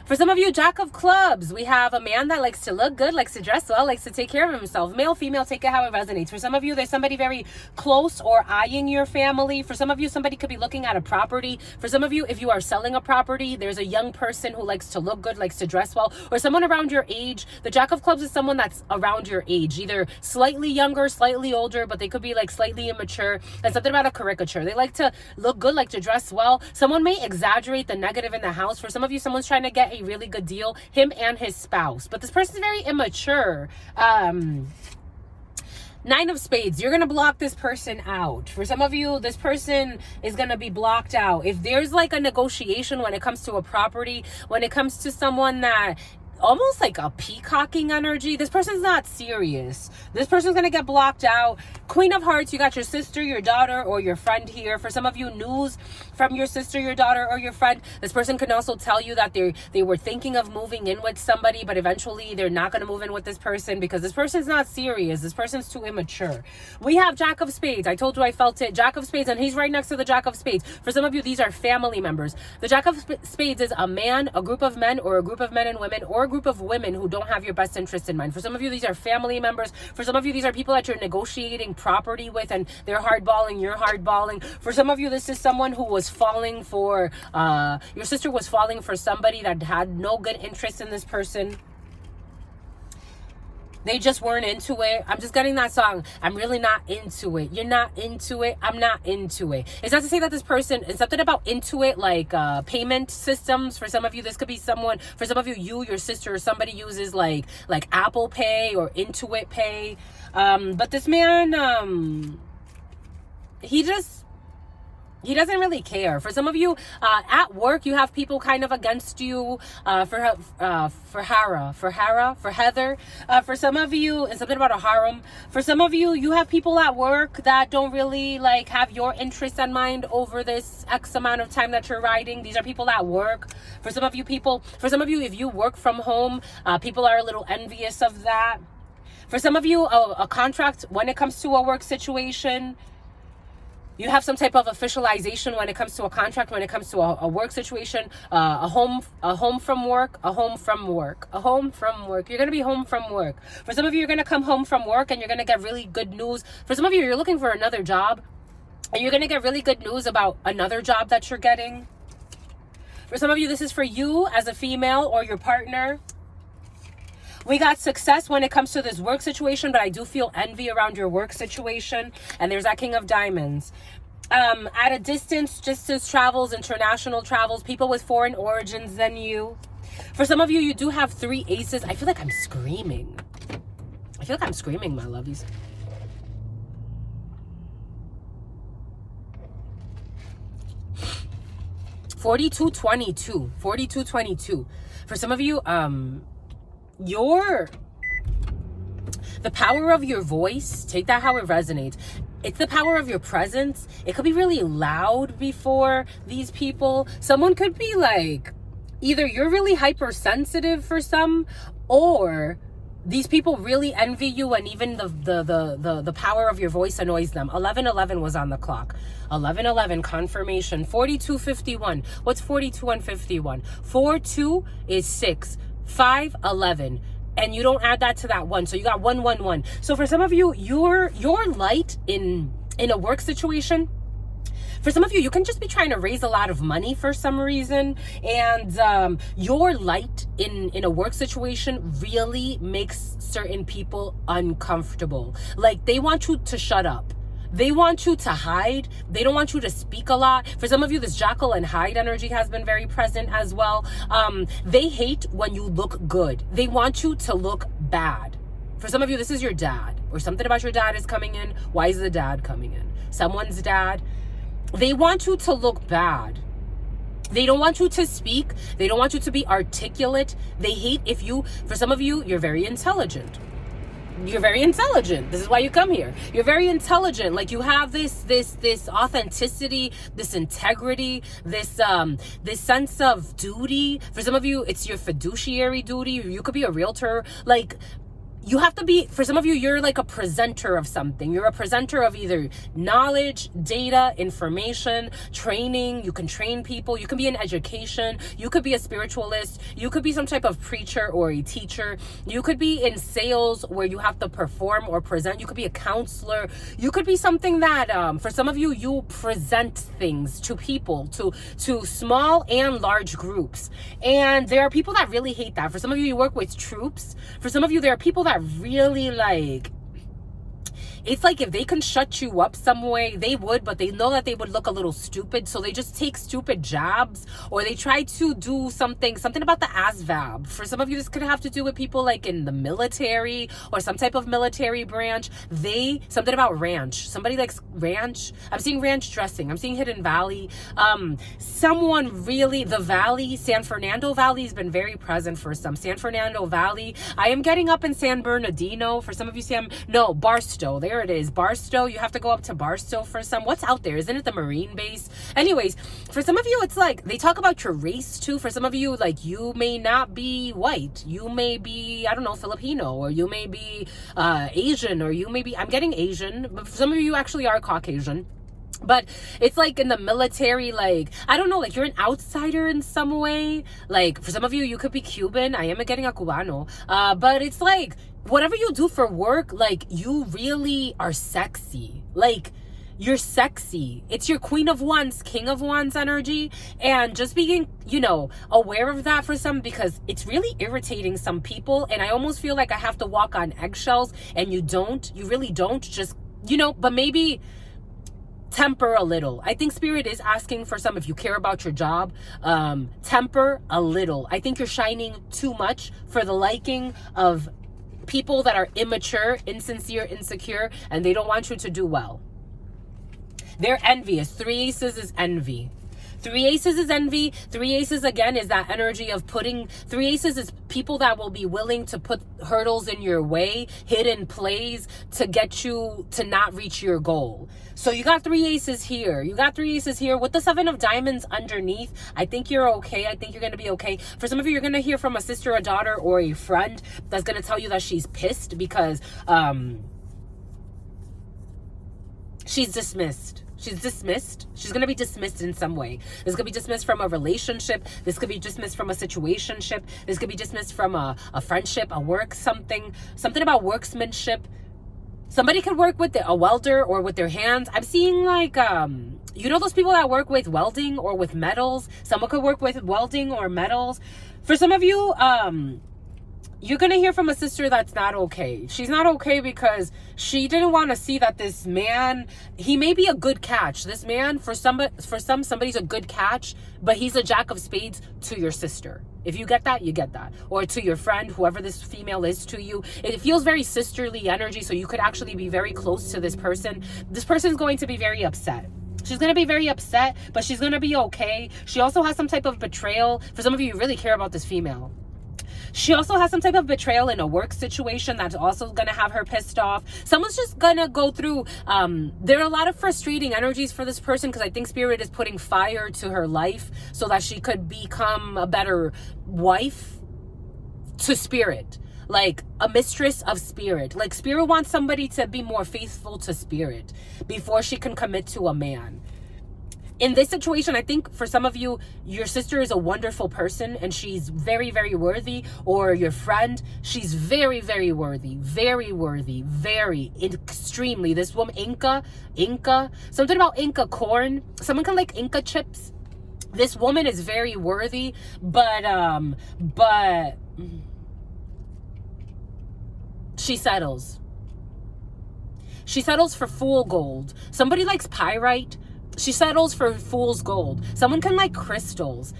Speaker 1: For some of you, Jack of Clubs, we have a man that likes to look good, likes to dress well, likes to take care of himself. Male, female, take it how it resonates. For some of you, there's somebody very close or eyeing your family. For some of you, somebody could be looking at a property. For some of you, if you are selling a property, there's a young person who likes to look good, likes to dress well, or someone around your age. The Jack of Clubs is someone that's around your age, either slightly younger, slightly older, but they could be like slightly immature. And something about a caricature. They like to look good, like to dress well. Someone may exaggerate the negative in the house. For some of you, someone's trying to get a really good deal, him and his spouse, but this person's very immature. Nine of Spades, you're going to block this person out. For some of you, this person is going to be blocked out. If there's like a negotiation when it comes to a property, when it comes to someone that almost like a peacocking energy, this person's not serious. This person's going to get blocked out. Queen of Hearts, you got your sister, your daughter, or your friend here. For some of you, news from your sister, your daughter, or your friend. This person can also tell you that they were thinking of moving in with somebody, but eventually they're not going to move in with this person because this person's not serious. This person's too immature. We have Jack of Spades. I told you I felt it. Jack of Spades, and he's right next to the Jack of Spades. For some of you, these are family members. The Jack of Spades is a man, a group of men, or a group of men and women, or a group of women who don't have your best interest in mind. For some of you, these are family members. For some of you, these are people that you're negotiating property with, and they're hardballing, you're hardballing. For some of you, this is someone who was falling for, your sister was falling for somebody that had no good interest in this person. They just weren't into it. I'm just getting that song. I'm really not into it. You're not into it. I'm not into it. It's not to say that this person, it's something about into it, like payment systems. For some of you, this could be someone, for some of you, your sister, or somebody uses like Apple Pay or Intuit Pay. But this man, he doesn't really care. For some of you, at work, you have people kind of against you, for Heather. For some of you, and something about a harem. For some of you, you have people at work that don't really like have your interests in mind over this X amount of time that you're riding. These are people at work. For some of you, if you work from home, people are a little envious of that. For some of you, a contract when it comes to a work situation, you have some type of officialization when it comes to a contract, when it comes to a work situation, a home from work. You're going to be home from work. For some of you, you're going to come home from work and you're going to get really good news. For some of you, you're looking for another job and you're going to get really good news about another job that you're getting. For some of you, this is for you as a female or your partner. We got success when it comes to this work situation, but I do feel envy around your work situation. And there's that King of Diamonds. At a distance, travels, international travels, people with foreign origins than you. For some of you, you do have 3 aces. I feel like I'm screaming. My lovies. $42.22. For some of you, the power of your voice, take that how it resonates. It's the power of your presence. It could be really loud before these people. Someone could be like, either you're really hypersensitive for some, or these people really envy you, and even the power of your voice annoys them. 11:11 was on the clock. 11:11 confirmation. 42:51. What's 42 and 51? 4-2 is 6. 5-11, and you don't add that to that 1, so you got 1-1-1. So for some of you, your light in a work situation. For some of you, you can just be trying to raise a lot of money for some reason, and your light in a work situation really makes certain people uncomfortable. Like, they want you to shut up. They want you to hide. They don't want you to speak a lot. For some of you, this Jekyll and Hyde energy has been very present as well. They hate when you look good. They want you to look bad. For some of you, this is your dad, or something about your dad is coming in. Why is the dad coming in? Someone's dad. They want you to look bad. They don't want you to speak. They don't want you to be articulate. They hate if you, for some of you, you're very intelligent. you're very intelligent. This is why you come here. You're very intelligent. Like, you have this authenticity, this integrity, this sense of duty. For some of you, it's your fiduciary duty. You could be a realtor. Like, you have to be, for some of you, you're like a presenter of something. You're a presenter of either knowledge, data, information, training. You can train people. You can be in education. You could be a spiritualist. You could be some type of preacher or a teacher. You could be in sales where you have to perform or present. You could be a counselor. You could be something that, for some of you, you present things to people, to small and large groups. And there are people that really hate that. For some of you, you work with troops. For some of you, there are people that really, like, it's like if they can shut you up some way, they would, but they know that they would look a little stupid, so they just take stupid jabs, or they try to do something about the ASVAB. For some of you, this could have to do with people like in the military or some type of military branch. Something about ranch. Somebody likes ranch. I'm seeing ranch dressing. I'm seeing Hidden Valley. Someone really, the Valley, San Fernando Valley has been very present for some. San Fernando Valley. I am getting up in San Bernardino. For some of you, Barstow. There it is, Barstow. You have to go up to Barstow for some. What's out there? Isn't it the Marine base? Anyways, for some of you, it's like they talk about your race too. For some of you, like, you may not be white. You may be, I don't know, Filipino, or you may be Asian, or you may be, I'm getting Asian, but for some of you actually are Caucasian. But it's like in the military, like, I don't know, like, you're an outsider in some way. Like, for some of you, you could be Cuban. I am getting a Cubano. But it's like, whatever you do for work, like, you really are sexy. Like, you're sexy. It's your Queen of Wands, King of Wands energy. And just being, aware of that for some, because it's really irritating some people. And I almost feel like I have to walk on eggshells, and you really don't, just, but maybe temper a little. I think Spirit is asking for some, if you care about your job, temper a little. I think you're shining too much for the liking of people that are immature, insincere, insecure, and they don't want you to do well. They're envious. 3 Aces is envy. 3 Aces is envy. 3 Aces, again, is that energy of 3 Aces is people that will be willing to put hurdles in your way, hidden plays to get you to not reach your goal. So you got 3 Aces here. You got 3 Aces here with the 7 of Diamonds underneath. I think you're okay. I think you're going to be okay. For some of you, you're going to hear from a sister, a daughter, or a friend that's going to tell you that she's pissed because she's dismissed. She's dismissed. She's going to be dismissed in some way. This could be dismissed from a relationship. This could be dismissed from a situationship. This could be dismissed from a friendship, a work, something about workmanship. Somebody could work with a welder or with their hands. I'm seeing like, those people that work with welding or with metals. Someone could work with welding or metals. For some of you, you're going to hear from a sister that's not okay. She's not okay because she didn't want to see that this man, he may be a good catch. This man, for somebody's a good catch, but he's a jack of spades to your sister. If you get that, you get that. Or to your friend, whoever this female is to you. It feels very sisterly energy, so you could actually be very close to this person. This person's going to be very upset. She's going to be very upset, but she's going to be okay. She also has some type of betrayal. For some of you, you really care about this female. She also has some type of betrayal in a work situation that's also going to have her pissed off. Someone's just going to go through, there are a lot of frustrating energies for this person, because I think Spirit is putting fire to her life so that she could become a better wife to Spirit. Like a mistress of Spirit. Like Spirit wants somebody to be more faithful to Spirit before she can commit to a man. In this situation, I think for some of you, your sister is a wonderful person and she's very, very worthy. Or your friend, she's very, very worthy, very extremely. This woman, Inca, something about Inca corn. Someone can like Inca chips. This woman is very worthy, but she settles. She settles for fool gold. Somebody likes pyrite. She settles for fool's gold. Someone can like crystals.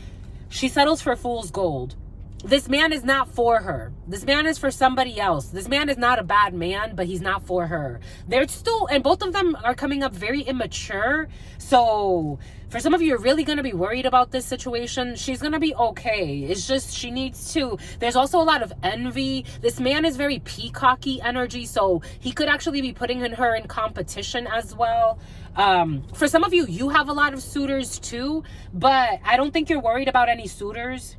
Speaker 1: She settles for fool's gold. this man is not for her. This man is for somebody else. This man is not a bad man, but he's not for her. They're still, and both of them are coming up very immature. So for some of you, you're really going to be worried about this situation. She's going to be okay. It's just she needs to. There's also a lot of envy. This man is very peacocky energy, so he could actually be putting her in competition as well. For some of you, you have a lot of suitors too, but I don't think you're worried about any suitors.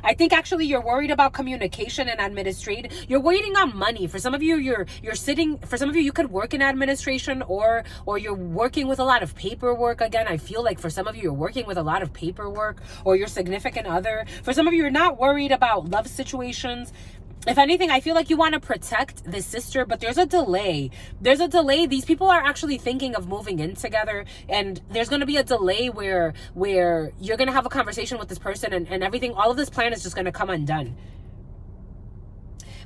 Speaker 1: I think actually you're worried about communication and administration. You're waiting on money. For some of you, you're sitting, for some of you, you could work in administration or you're working with a lot of paperwork. Again, I feel like for some of you, you're working with a lot of paperwork or your significant other. For some of you, you're not worried about love situations. If anything, I feel like you want to protect this sister, but there's a delay. There's a delay. These people are actually thinking of moving in together, and there's going to be a delay where you're going to have a conversation with this person, and everything, all of this plan is just going to come undone.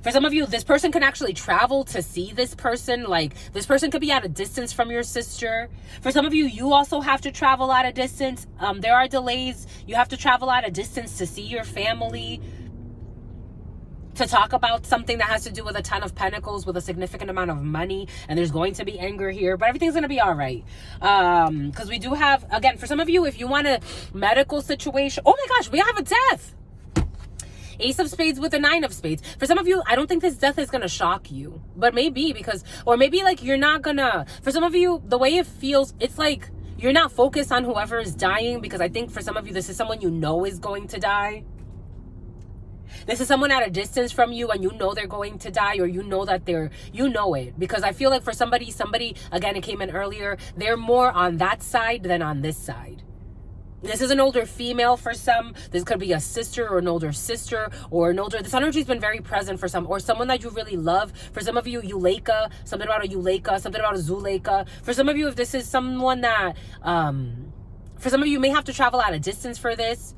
Speaker 1: For some of you, this person can actually travel to see this person. Like, this person could be at a distance from your sister. For some of you, you also have to travel at a distance. There are delays. You have to travel at a distance to see your family, to talk about something that has to do with a 10 of Pentacles, with a significant amount of money, and there's going to be anger here, but everything's going to be all right. Because we do have, again, for some of you, if you want a medical situation, oh my gosh, we have a death. Ace of Spades with a 9 of Spades. For some of you, I don't think this death is going to shock you, but maybe because, or maybe like you're not gonna, for some of you, the way it feels, it's like you're not focused on whoever is dying, because I think for some of you, this is someone you know is going to die. This is someone at a distance from you, and you know they're going to die, or you know that you know it. Because I feel like for somebody, again, it came in earlier, they're more on that side than on this side. This is an older female for some. This could be a sister or an older sister or an older, this energy's been very present for some, or someone that you really love. For some of you, Yuleka, something about a Yuleka, something about a Zuleka. For some of you, if this is someone that, for some of you may have to travel at a distance for this.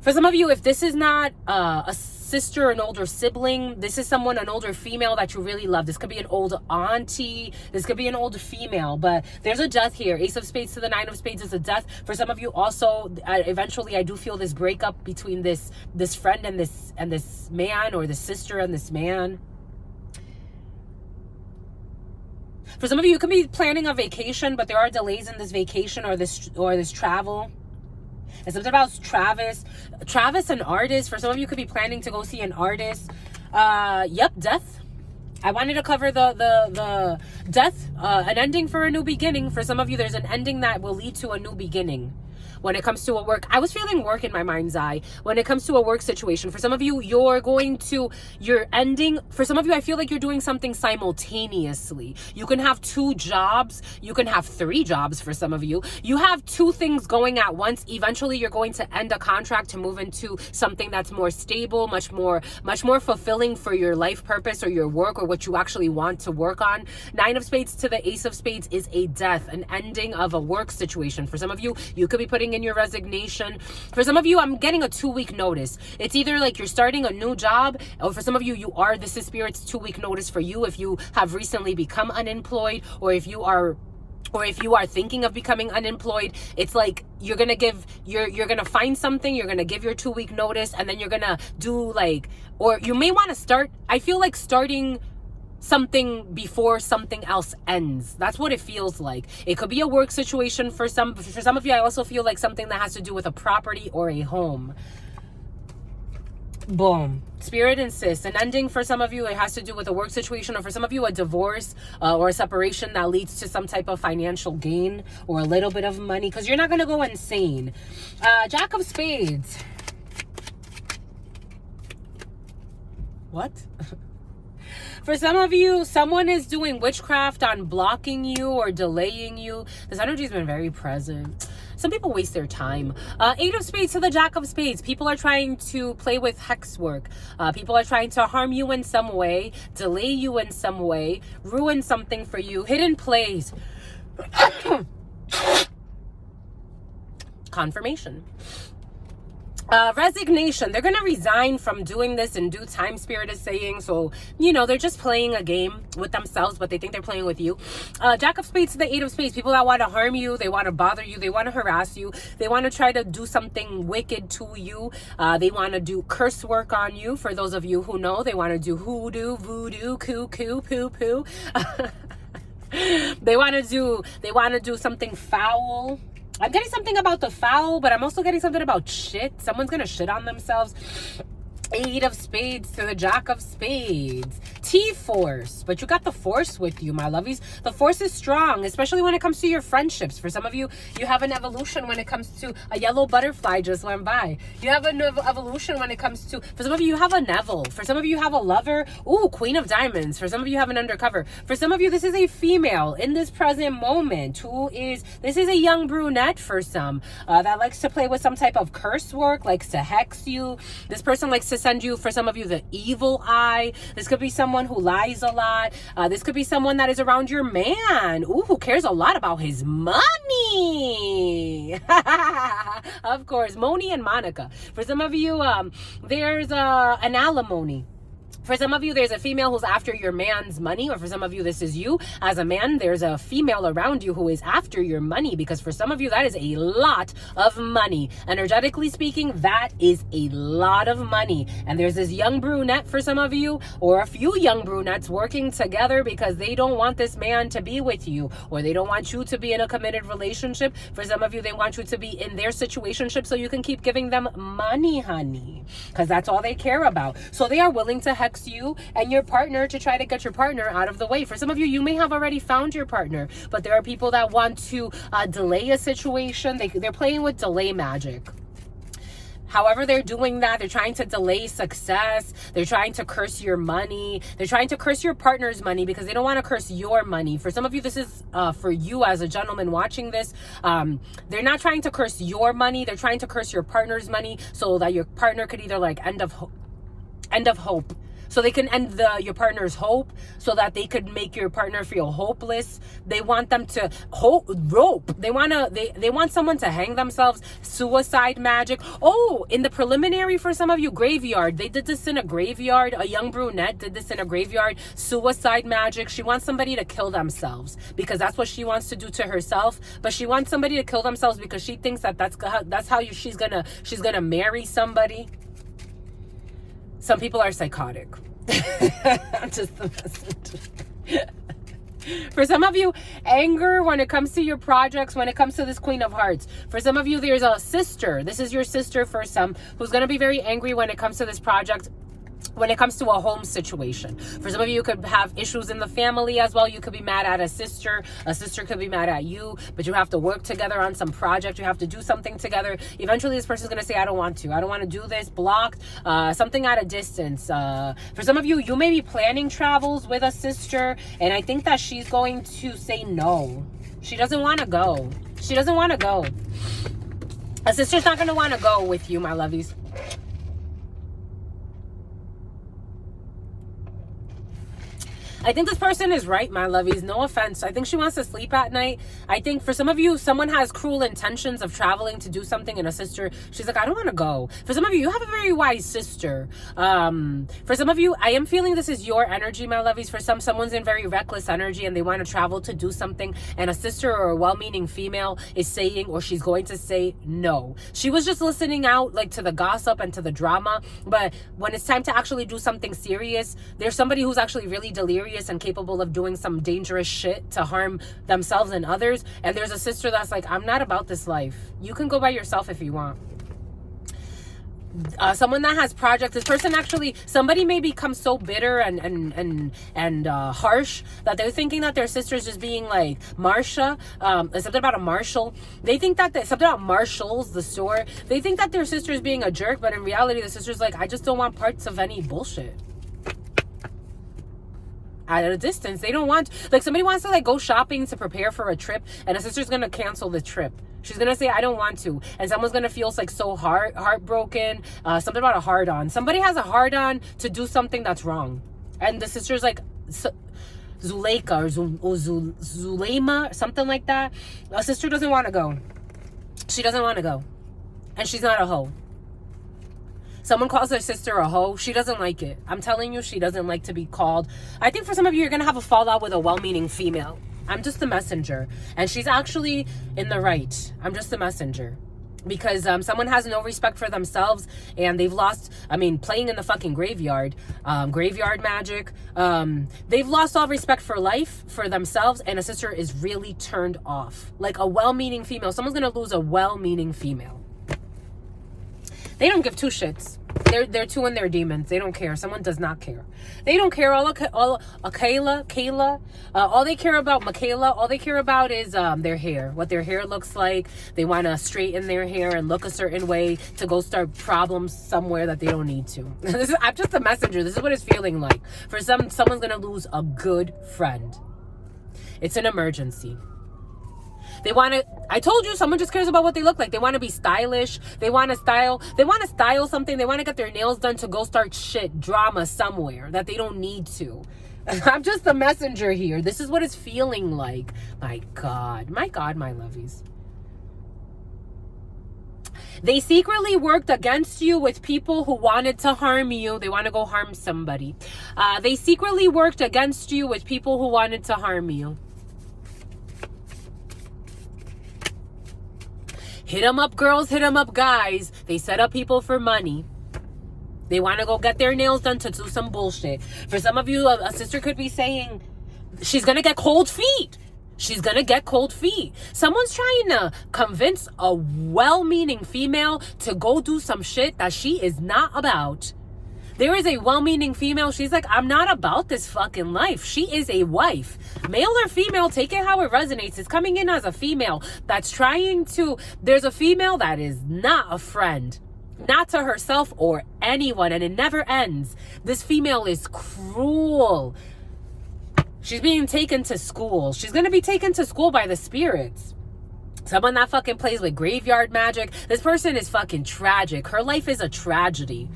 Speaker 1: For some of you, if this is not a sister, an older sibling, this is someone, an older female that you really love. This could be an old auntie. This could be an old female, but there's a death here. Ace of Spades to the 9 of Spades is a death. For some of you also, eventually I do feel this breakup between this friend and this man, or this sister and this man. For some of you, you could be planning a vacation, but there are delays in this vacation or this travel. It's something about Travis, an artist. For some of you, could be planning to go see an artist. Yep, death. I wanted to cover the death, an ending for a new beginning. For some of you, there's an ending that will lead to a new beginning. When it comes to a work, I was feeling work in my mind's eye. When it comes to a work situation, for some of you, you're ending. For some of you, I feel like you're doing something simultaneously. You can have 2 jobs. You can have 3 jobs for some of you. You have 2 things going at once. Eventually, you're going to end a contract to move into something that's more stable, much more fulfilling for your life purpose or your work or what you actually want to work on. 9 of Spades to the Ace of Spades is a death, an ending of a work situation. For some of you, you could be putting in your resignation. For some of you, I'm getting a 2-week notice. It's either like you're starting a new job, or for some of you, this is Spirit's 2-week notice for you if you have recently become unemployed, or if you are thinking of becoming unemployed. It's like you're gonna find something, you're gonna give your 2-week notice, and then you're gonna do or you may want to start, I feel like starting something before something else ends. That's what it feels like. It could be a work situation for some of you. I also feel like something that has to do with a property or a home. Boom. Spirit insists. An ending for some of you, it has to do with a work situation, or for some of you, a divorce or a separation that leads to some type of financial gain or a little bit of money, because you're not going to go insane. Jack of Spades. What? For some of you, someone is doing witchcraft on blocking you or delaying you. This energy has been very present. Some people waste their time. 8 of Spades to the Jack of Spades. People are trying to play with hex work. People are trying to harm you in some way, delay you in some way, ruin something for you. Hidden plays. Confirmation. Resignation. They're going to resign from doing this in due time, Spirit is saying. So, they're just playing a game with themselves, but they think they're playing with you. Jack of Spades to the Eight of Spades. People that want to harm you, they want to bother you, they want to harass you, they want to try to do something wicked to you. They want to do curse work on you. For those of you who know, they want to do hoodoo, voodoo, cuckoo, poo poo. They want to do something foul. I'm getting something about the foul, but I'm also getting something about shit. Someone's gonna shit on themselves. Eight of Spades to the Jack of Spades. T-Force. But you got the Force with you, my lovies. The Force is strong, especially when it comes to your friendships. For some of you, you have an evolution when it comes to a yellow butterfly just went by. You have an evolution when it comes to, for some of you, you have a Neville. For some of you, you have a lover. Ooh, Queen of Diamonds. For some of you, you have an undercover. For some of you, this is a female in this present moment this is a young brunette for some that likes to play with some type of curse work, likes to hex you. This person likes to send you, for some of you, the evil eye. This could be someone who lies a lot. This could be someone that is around your man. Ooh, who cares a lot about his money. Of course, Moni and Monica. For some of you, there's an alimony. For some of you, there's a female who's after your man's money, or for some of you, this is you. As a man, there's a female around you who is after your money, because for some of you, that is a lot of money. Energetically speaking, that is a lot of money. And there's this young brunette for some of you, or a few young brunettes working together because they don't want this man to be with you, or they don't want you to be in a committed relationship. For some of you, they want you to be in their situationship so you can keep giving them money, honey, because that's all they care about. So they are willing to hex you and your partner to try to get your partner out of the way. For some of you, you may have already found your partner, but there are people that want to delay a situation. They're playing with delay magic. However they're doing that, they're trying to delay success. They're trying to curse your money. They're trying to curse your partner's money because they don't want to curse your money. For some of you, this is for you as a gentleman watching this. They're not trying to curse your money. They're trying to curse your partner's money so that your partner could either end of hope. So they can end your partner's hope, so that they could make your partner feel hopeless. They want them to rope. They want someone to hang themselves. Suicide magic. Oh, in the preliminary for some of you, graveyard. They did this in a graveyard. A young brunette did this in a graveyard. Suicide magic. She wants somebody to kill themselves because that's what she wants to do to herself. But she wants somebody to kill themselves because she thinks that's how she's gonna marry somebody. Some people are psychotic. I'm just the messenger. For some of you, anger when it comes to your projects, when it comes to this Queen of Hearts. For some of you, there's a sister. This is your sister for some, who's going to be very angry when it comes to this project, when it comes to a home situation. For some of you, you could have issues in the family as well. You could be mad at a sister. A sister could be mad at you, but you have to work together on some project. You have to do something together. Eventually, this person's going to say, I don't want to do this, blocked, something at a distance. For some of you, you may be planning travels with a sister, and I think that she's going to say no. She doesn't want to go. She doesn't want to go. A sister's not going to want to go with you, my lovies. I think this person is right, my lovies. No offense. I think she wants to sleep at night. I think for some of you, someone has cruel intentions of traveling to do something, and a sister, she's like, I don't want to go. For some of you, you have a very wise sister. For some of you, I am feeling this is your energy, my lovies. For someone's in very reckless energy and they want to travel to do something, and a sister or a well-meaning female is saying, or she's going to say no. She was just listening out to the gossip and to the drama, but when it's time to actually do something serious, there's somebody who's actually really delirious and capable of doing some dangerous shit to harm themselves and others. And there's a sister that's like, I'm not about this life. You can go by yourself if you want. Someone that has projects, this person actually, somebody may become so bitter and harsh that they're thinking that their sister's just being like Marsha, something about a Marshall. They think that something about Marshall's, the store. They think that their sister's being a jerk, but in reality, the sister's like, I just don't want parts of any bullshit. At a distance, they don't want, somebody wants to go shopping to prepare for a trip, and a sister's gonna cancel the trip. She's gonna say, I don't want to, and someone's gonna feel so heartbroken. Something about a hard on. Somebody has a hard on to do something that's wrong, and the sister's like Zuleika or Zulema, something like that. A sister doesn't want to go. She doesn't want to go, and she's not a hoe. Someone calls their sister a hoe. She doesn't like it. I'm telling you, she doesn't like to be called. I think for some of you, you're going to have a fallout with a well-meaning female. I'm just the messenger. And she's actually in the right. I'm just the messenger. Because someone has no respect for themselves and they've lost, playing in the fucking graveyard, graveyard magic. They've lost all respect for life, for themselves, and a sister is really turned off. Like a well-meaning female. Someone's going to lose a well-meaning female. They don't give two shits. They're two in their demons. They don't care. Someone does not care. They don't care. All they care about, Michaela, all they care about is their hair. What their hair looks like. They want to straighten their hair and look a certain way to go start problems somewhere that they don't need to. I'm just a messenger. This is what it's feeling like. For someone's going to lose a good friend. It's an emergency. I told you, someone just cares about what they look like. They want to be stylish. They want to style something. They want to get their nails done to go start drama somewhere that they don't need to. I'm just the messenger here. This is what it's feeling like. My God, my lovies. They secretly worked against you with people who wanted to harm you. They want to go harm somebody. They secretly worked against you with people who wanted to harm you. Hit them up, girls. Hit them up, guys. They set up people for money. They want to go get their nails done to do some bullshit. For some of you, a sister could be saying, she's going to get cold feet. She's going to get cold feet. Someone's trying to convince a well-meaning female to go do some shit that she is not about. There is a well-meaning female. She's like, I'm not about this fucking life. She is a wife. Male or female, take it how it resonates. It's coming in as a female that's trying to... There's a female that is not a friend. Not to herself or anyone. And it never ends. This female is cruel. She's being taken to school. She's going to be taken to school by the spirits. Someone that fucking plays with graveyard magic. This person is fucking tragic. Her life is a tragedy.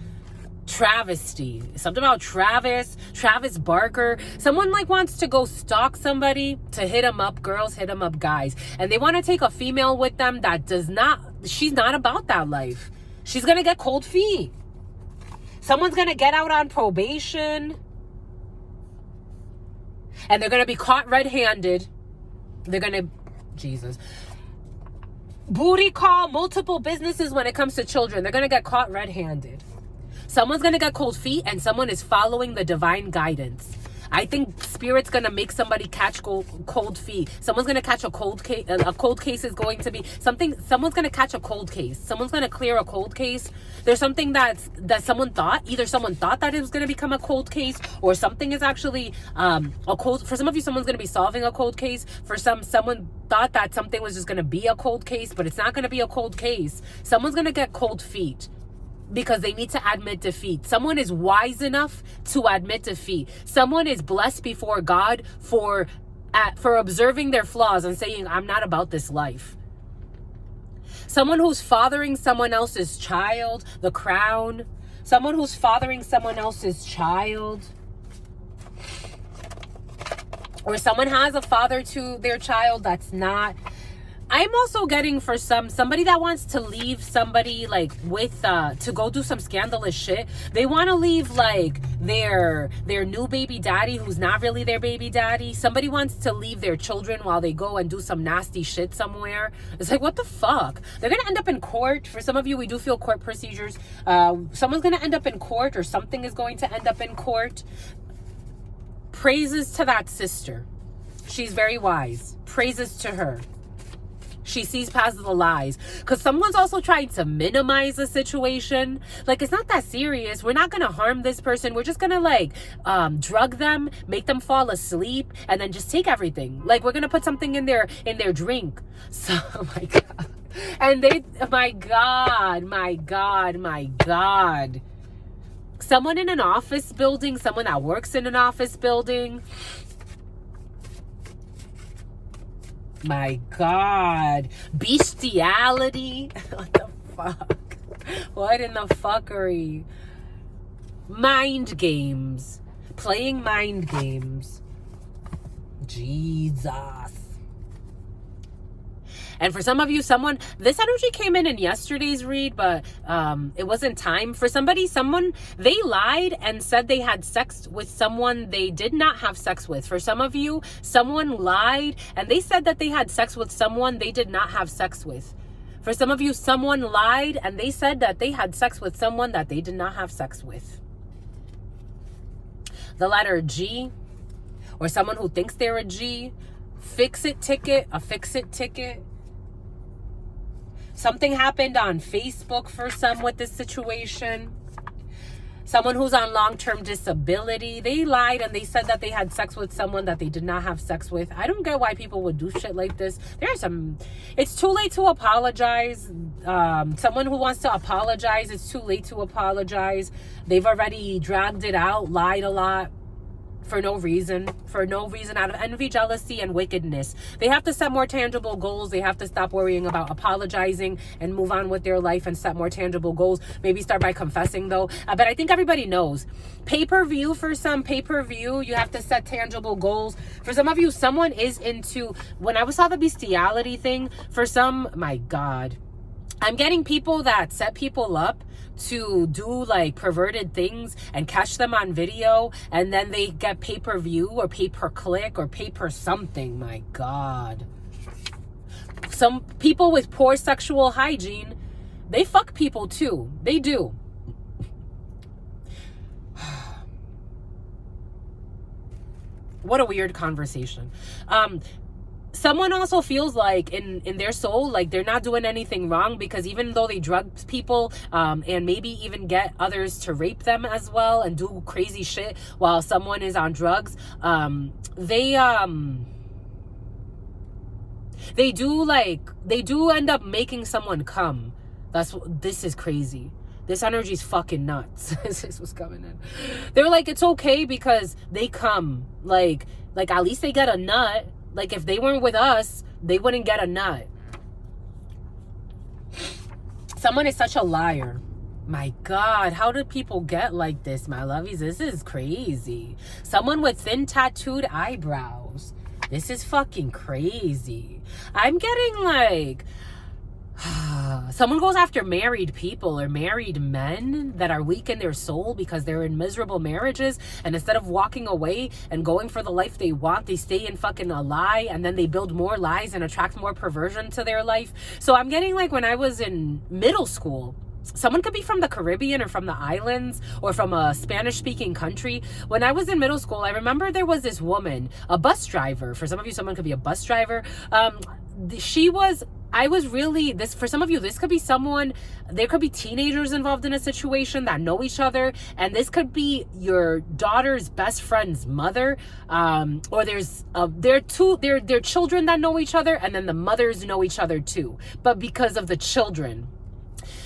Speaker 1: Travesty. Something about Travis Barker. Someone like wants to go stalk somebody to hit them up. Girls, hit them up, guys. And they want to take a female with them that she's not about that life. She's going to get cold feet. Someone's going to get out on probation. And they're going to be caught red-handed. They're going to... Jesus. Booty call multiple businesses when it comes to children. They're going to get caught red-handed. Someone's going to get cold feet and someone is following the divine guidance. I think Spirit's going to make somebody catch cold feet. Someone's going to catch a cold case. A cold case is going to be something. Someone's going to catch a cold case. Someone's going to clear a cold case. There's something that someone thought. Either someone thought that it was going to become a cold case, or something is actually a cold. For some of you, someone's going to be solving a cold case. For someone thought that something was just going to be a cold case, but it's not going to be a cold case. Someone's going to get cold feet. Because they need to admit defeat. Someone is wise enough to admit defeat. Someone is blessed before God for observing their flaws and saying, I'm not about this life. Someone who's fathering someone else's child, the crown. Someone who's fathering someone else's child. Or someone has a father to their child that's not... I'm also getting for somebody that wants to leave somebody like with to go do some scandalous shit. They want to leave like their new baby daddy who's not really their baby daddy. Somebody wants to leave their children while they go and do some nasty shit somewhere. It's like, what the fuck? They're gonna end up in court. For some of you, we do feel court procedures. Someone's gonna end up in court, or something is going to end up in court. Praises to that sister. She's very wise. Praises to her. She sees past the lies. Because someone's also trying to minimize the situation. Like, it's not that serious. We're not going to harm this person. We're just going to, like, drug them, make them fall asleep, and then just take everything. Like, we're going to put something in their drink. So, oh, my God. And my God. Someone in an office building, someone that works in an office building... My God. Bestiality. What the fuck? What in the fuckery? Mind games. Playing mind games. Jesus. And for some of you, this energy came in yesterday's read, but it wasn't time. For someone, they lied and said they had sex with someone they did not have sex with. For some of you, someone lied and they said that they had sex with someone they did not have sex with. For some of you, someone lied and they said that they had sex with someone that they did not have sex with. The letter G, or someone who thinks they're a G, a fix-it ticket. Something happened on Facebook for some with this situation. Someone who's on long-term disability, they lied and they said that they had sex with someone that they did not have sex with. I don't get why people would do shit like this. It's too late to apologize. Someone who wants to apologize, it's too late to apologize. They've already dragged it out, lied a lot. For no reason, out of envy, jealousy, and wickedness. They have to set more tangible goals. They have to stop worrying about apologizing and move on with their life and set more tangible goals. Maybe start by confessing, though. But I think everybody knows. Pay-per-view, you have to set tangible goals. For some of you, someone is into, when I saw the bestiality thing, for some, my God, I'm getting people that set people up to do like perverted things and catch them on video, and then they get pay-per-view or pay-per-click or pay-per-something. My God. Some people with poor sexual hygiene, they fuck people too. They do. What a weird conversation. Someone also feels like in their soul, like they're not doing anything wrong, because even though they drug people and maybe even get others to rape them as well and do crazy shit while someone is on drugs, they do end up making someone come. This is crazy. This energy is fucking nuts. This is what's coming in. They're like, it's okay because they come. Like at least they get a nut. Like, if they weren't with us, they wouldn't get a nut. Someone is such a liar. My God, how do people get like this, my lovies? This is crazy. Someone with thin tattooed eyebrows. This is fucking crazy. I'm getting like... someone goes after married people or married men that are weak in their soul because they're in miserable marriages, and instead of walking away and going for the life they want, they stay in fucking a lie, and then they build more lies and attract more perversion to their life. So I'm getting like, when I was in middle school, someone could be from the Caribbean or from the islands or from a Spanish-speaking country. When I was in middle school, I remember there was this woman, a bus driver. For some of you, someone could be a bus driver. For some of you, this could be someone, there could be teenagers involved in a situation that know each other, and this could be your daughter's best friend's mother, or they're children that know each other, and then the mothers know each other too, but because of the children.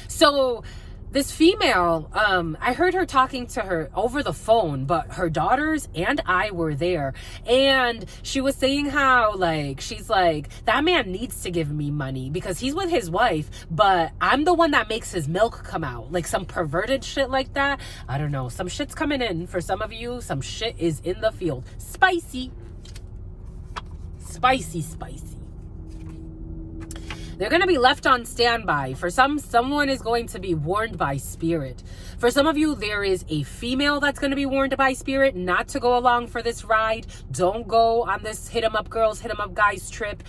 Speaker 1: So this female, I heard her talking to her over the phone, but her daughters and I were there. And she was saying how, like, she's like, that man needs to give me money because he's with his wife, but I'm the one that makes his milk come out. Like some perverted shit like that. I don't know. Some shit's coming in for some of you. Some shit is in the field. Spicy. Spicy, spicy. They're going to be left on standby. For someone is going to be warned by spirit. For some of you, there is a female that's going to be warned by spirit not to go along for this ride. Don't go on this hit 'em up girls, hit 'em up guys trip.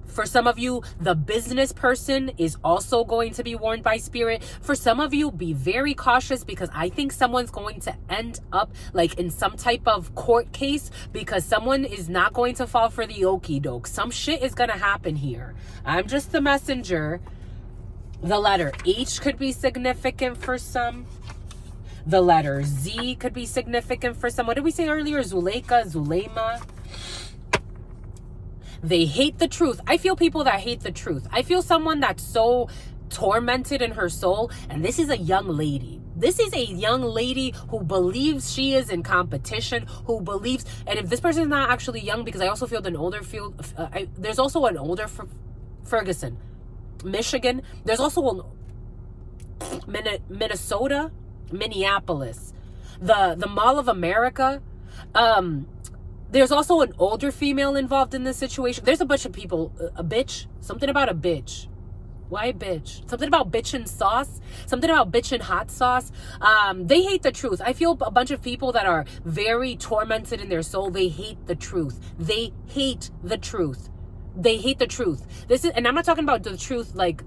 Speaker 1: For some of you, the business person is also going to be warned by spirit. For some of you, be very cautious because I think someone's going to end up like in some type of court case because someone is not going to fall for the okie doke. Some shit is going to happen here. I'm just the messenger. The letter H could be significant for some. The letter Z could be significant for some. What did we say earlier? Zuleika, Zulema. They hate the truth. I feel people that hate the truth. I feel someone that's so tormented in her soul. And this is a young lady. This is a young lady who believes she is in competition, who believes, and if this person is not actually young, because I also feel an older field, there's also an older Ferguson, Michigan. There's also Minnesota, Minneapolis, the Mall of America. There's also an older female involved in this situation. There's a bunch of people. A bitch. Something about a bitch. Why bitch? Something about bitch and sauce. Something about bitch and hot sauce. They hate the truth. I feel a bunch of people that are very tormented in their soul. They hate the truth. They hate the truth. They hate the truth. And I'm not talking about the truth like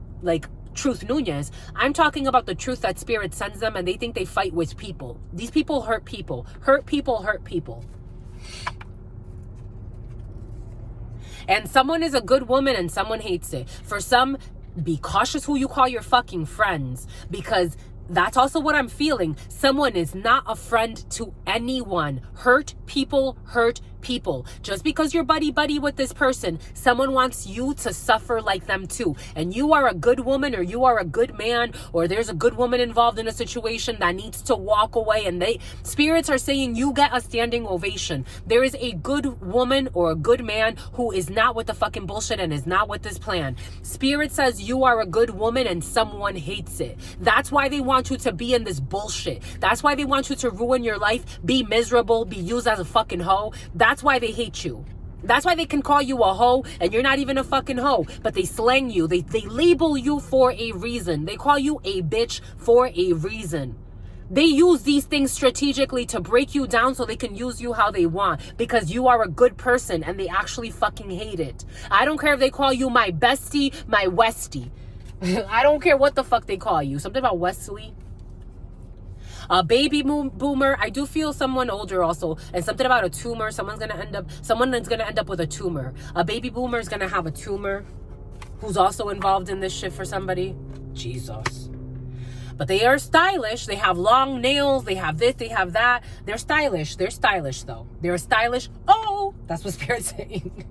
Speaker 1: Truth Nunez. I'm talking about the truth that spirit sends them, and they think they fight with people. These people hurt people. Hurt people hurt people. And someone is a good woman and someone hates it. For some, be cautious who you call your fucking friends, because that's also what I'm feeling. Someone is not a friend to anyone. Hurt people hurt people. Just because you're buddy with this person, someone wants you to suffer like them too. And you are a good woman, or you are a good man, or there's a good woman involved in a situation that needs to walk away, and spirits are saying you get a standing ovation. There is a good woman or a good man who is not with the fucking bullshit and is not with this plan. Spirit says you are a good woman and someone hates it. That's why they want you to be in this bullshit. That's why they want you to ruin your life, be miserable, be used as a fucking hoe. That's why they hate you. That's why they can call you a hoe and you're not even a fucking hoe, but they slang you. They label you for a reason. They call you a bitch for a reason. They use these things strategically to break you down so they can use you how they want, because you are a good person and they actually fucking hate it. I don't care if they call you my bestie, my Westie. I don't care what the fuck they call you. Something about Wesley. A baby boomer. I do feel someone older also, and something about a tumor. Someone is gonna end up with a tumor. A baby boomer is gonna have a tumor, who's also involved in this shit for somebody. Jesus. But they are stylish. They have long nails. They have this. They have that. They're stylish. They're stylish though. They're stylish. Oh, that's what Spirit's saying.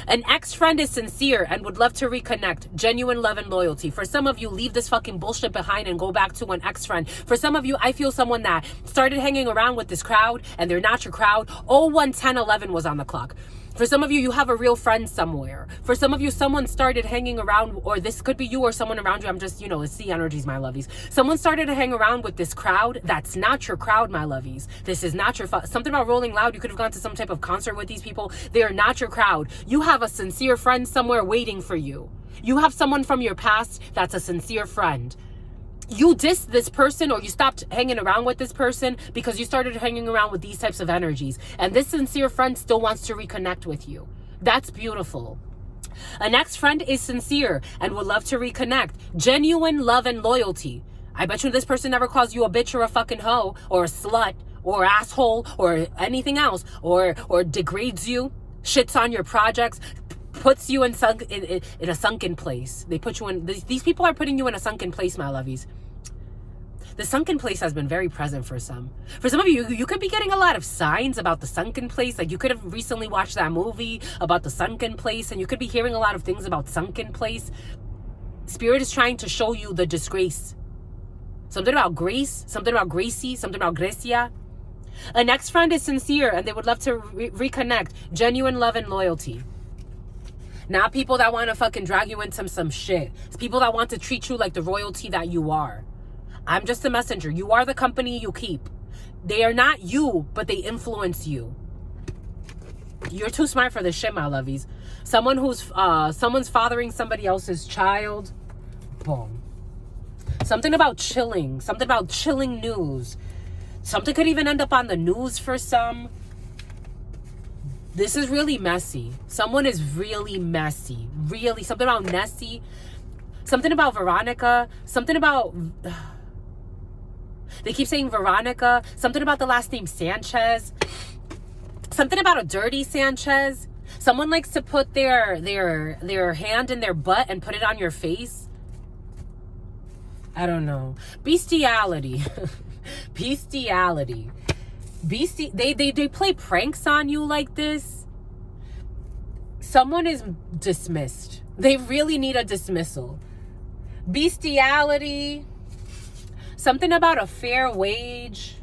Speaker 1: An ex-friend is sincere and would love to reconnect. Genuine love and loyalty. For some of you, leave this fucking bullshit behind and go back to an ex-friend. For some of you, I feel someone that started hanging around with this crowd and they're not your crowd. 01, 10, 11 was on the clock. For some of you, you have a real friend somewhere. For some of you, someone started hanging around, or this could be you or someone around you. I'm just, it's sea energies, my lovies. Someone started to hang around with this crowd. That's not your crowd, my lovies. This is not your something about Rolling Loud. You could have gone to some type of concert with these people. They are not your crowd. You have a sincere friend somewhere waiting for you. You have someone from your past that's a sincere friend. You dissed this person, or you stopped hanging around with this person because you started hanging around with these types of energies. And this sincere friend still wants to reconnect with you. That's beautiful. An ex-friend is sincere and would love to reconnect. Genuine love and loyalty. I bet you this person never calls you a bitch or a fucking hoe or a slut or asshole or anything else, or degrades you, shits on your projects, puts you in a sunken place. They put you in, these people are putting you in a sunken place, my lovies. The sunken place has been very present for some. For some of you, you could be getting a lot of signs about the sunken place. Like you could have recently watched that movie about the sunken place, and you could be hearing a lot of things about sunken place. Spirit is trying to show you the disgrace. Something about grace, something about Gracie, something about Grecia. An ex-friend is sincere and they would love to reconnect. Genuine love and loyalty. Not people that want to fucking drag you into some shit. It's people that want to treat you like the royalty that you are. I'm just a messenger. You are the company you keep. They are not you, but they influence you. You're too smart for this shit, my lovies. Someone's fathering somebody else's child. Boom. Something about chilling. Something about chilling news. Something could even end up on the news for some. This is really messy. Someone is really messy. Really. Something about Nessie. Something about Veronica. Something about... They keep saying Veronica. Something about the last name Sanchez. Something about a dirty Sanchez. Someone likes to put their hand in their butt and put it on your face. I don't know. Bestiality. Bestiality. They play pranks on you like this. Someone is dismissed. They really need a dismissal. Bestiality. Something about a fair wage.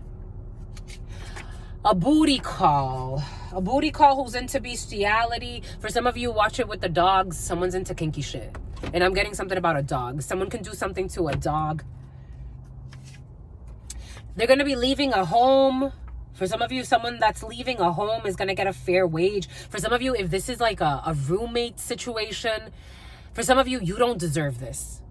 Speaker 1: A booty call. A booty call who's into bestiality. For some of you, watch it with the dogs. Someone's into kinky shit. And I'm getting something about a dog. Someone can do something to a dog. They're going to be leaving a home. For some of you, someone that's leaving a home is going to get a fair wage. For some of you, if this is like a roommate situation, for some of you, you don't deserve this.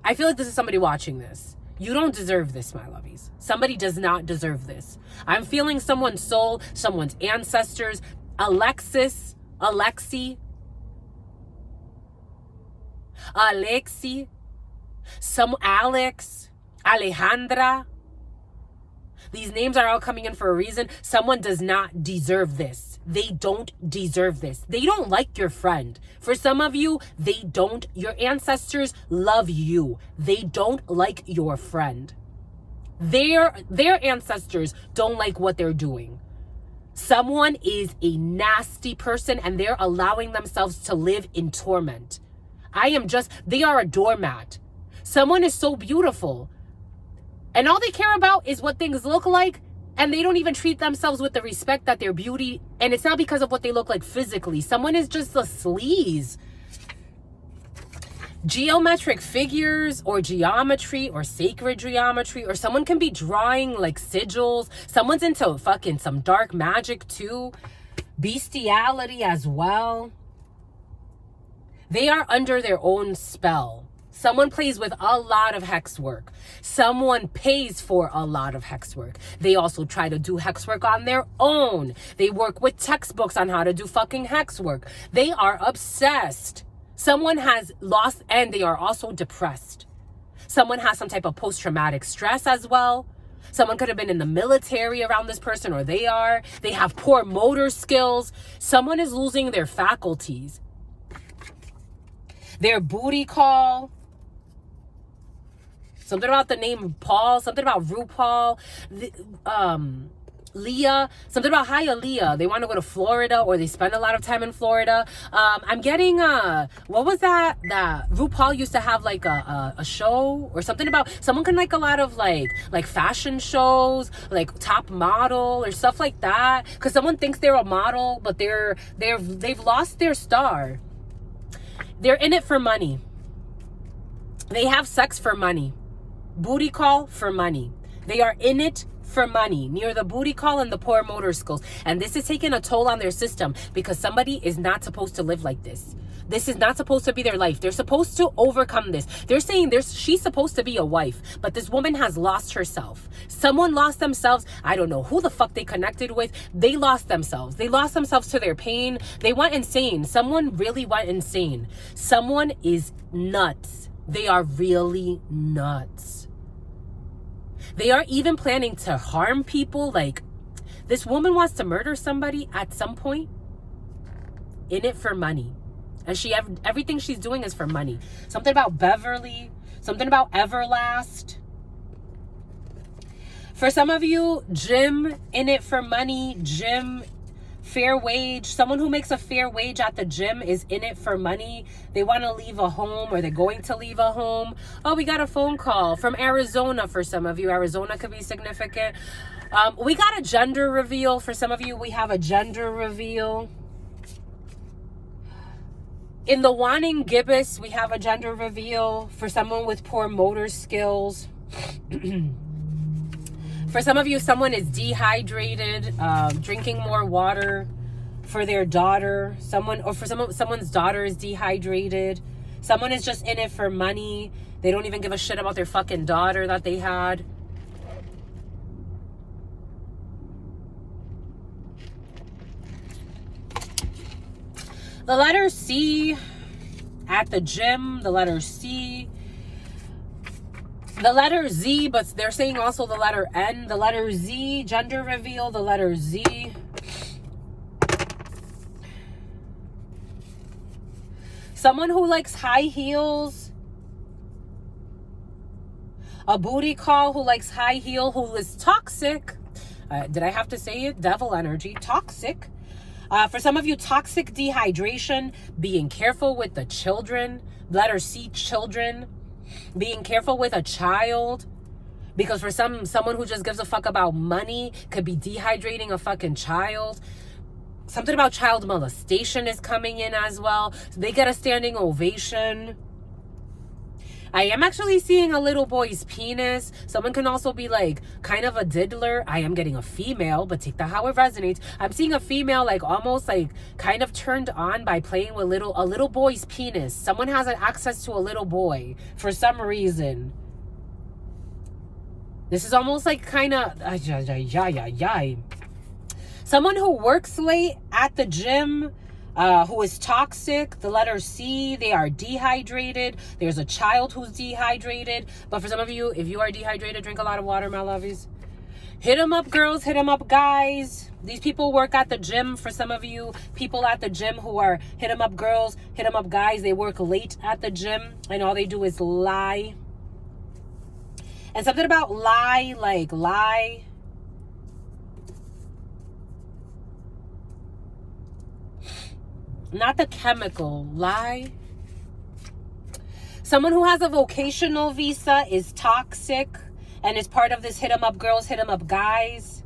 Speaker 1: I feel like this is somebody watching this. You don't deserve this, my lovies. Somebody does not deserve this. I'm feeling someone's soul, someone's ancestors, Alexi, some Alex, Alejandra. These names are all coming in for a reason. Someone does not deserve this. They don't deserve this. They don't like your friend. For some of you, they don't. Your ancestors love you. They don't like your friend. Their ancestors don't like what they're doing. Someone is a nasty person and they're allowing themselves to live in torment. They are a doormat. Someone is so beautiful. And all they care about is what things look like. And they don't even treat themselves with the respect that their beauty. And it's not because of what they look like physically. Someone is just a sleaze. Geometric figures or geometry or sacred geometry, or someone can be drawing like sigils. Someone's into fucking some dark magic too. Bestiality as well. They are under their own spell. Someone plays with a lot of hex work. Someone pays for a lot of hex work. They also try to do hex work on their own. They work with textbooks on how to do fucking hex work. They are obsessed. Someone has lost, and they are also depressed. Someone has some type of post-traumatic stress as well. Someone could have been in the military around this person, or they are. They have poor motor skills. Someone is losing their faculties. Their booty call. Something about the name Paul. Something about RuPaul. Leah. Something about Hialeah. They want to go to Florida, or they spend a lot of time in Florida. I'm getting, what was that? That RuPaul used to have like a show or something about, someone can like a lot of like fashion shows, like top model or stuff like that. Because someone thinks they're a model, but they've lost their star. They're in it for money. They have sex for money. Booty call for money. They are in it for money, near the booty call and the poor motor skills. And this is taking a toll on their system because somebody is not supposed to live like this. This is not supposed to be their life. They're supposed to overcome this. They're saying she's supposed to be a wife, but this woman has lost herself. Someone lost themselves. I don't know who the fuck they connected with. They lost themselves. They lost themselves to their pain. They went insane. Someone really went insane. Someone is nuts. They are really nuts. They are even planning to harm people. Like, this woman wants to murder somebody at some point. In it for money. And everything she's doing is for money. Something about Beverly. Something about Everlast. For some of you, gym, in it for money. Gym, fair wage. Someone who makes a fair wage at the gym is in it for money. They want to leave a home, or they're going to leave a home. Oh, we got a phone call from Arizona for some of you. Arizona could be significant. We got a gender reveal. For some of you, we have a gender reveal. In the wanting gibbous, we have a gender reveal for someone with poor motor skills. For some of you, someone is dehydrated, drinking more water for their daughter. Someone's daughter is dehydrated. Someone is just in it for money. They don't even give a shit about their fucking daughter that they had. The letter C at the gym, the letter C. The letter Z, but they're saying also the letter N. The letter Z, gender reveal, the letter Z. Someone who likes high heels. A booty call who likes high heel, who is toxic. Did I have to say it? Devil energy, toxic. For some of you, toxic dehydration, being careful with the children. Letter C, children. Being careful with a child. Because for someone who just gives a fuck about money could be dehydrating a fucking child. Something about child molestation is coming in as well. They get a standing ovation. I am actually seeing a little boy's penis. Someone can also be like kind of a diddler. I am getting a female, but take that how it resonates. I'm seeing a female like almost like kind of turned on by playing with a little boy's penis. Someone has access to a little boy for some reason. This is almost like kind of someone who works late at the gym, who is toxic. The letter C, they are dehydrated. There's a child who's dehydrated. But for some of you, if you are dehydrated, drink a lot of water, my lovies. Hit them up, girls. Hit them up, guys. These people work at the gym. For some of you, people at the gym who are hit them up, girls. Hit them up, guys. They work late at the gym, and all they do is lie. And something about lie, like lie. Not the chemical, lie. Someone who has a vocational visa is toxic and is part of this hit 'em up girls, hit 'em up guys.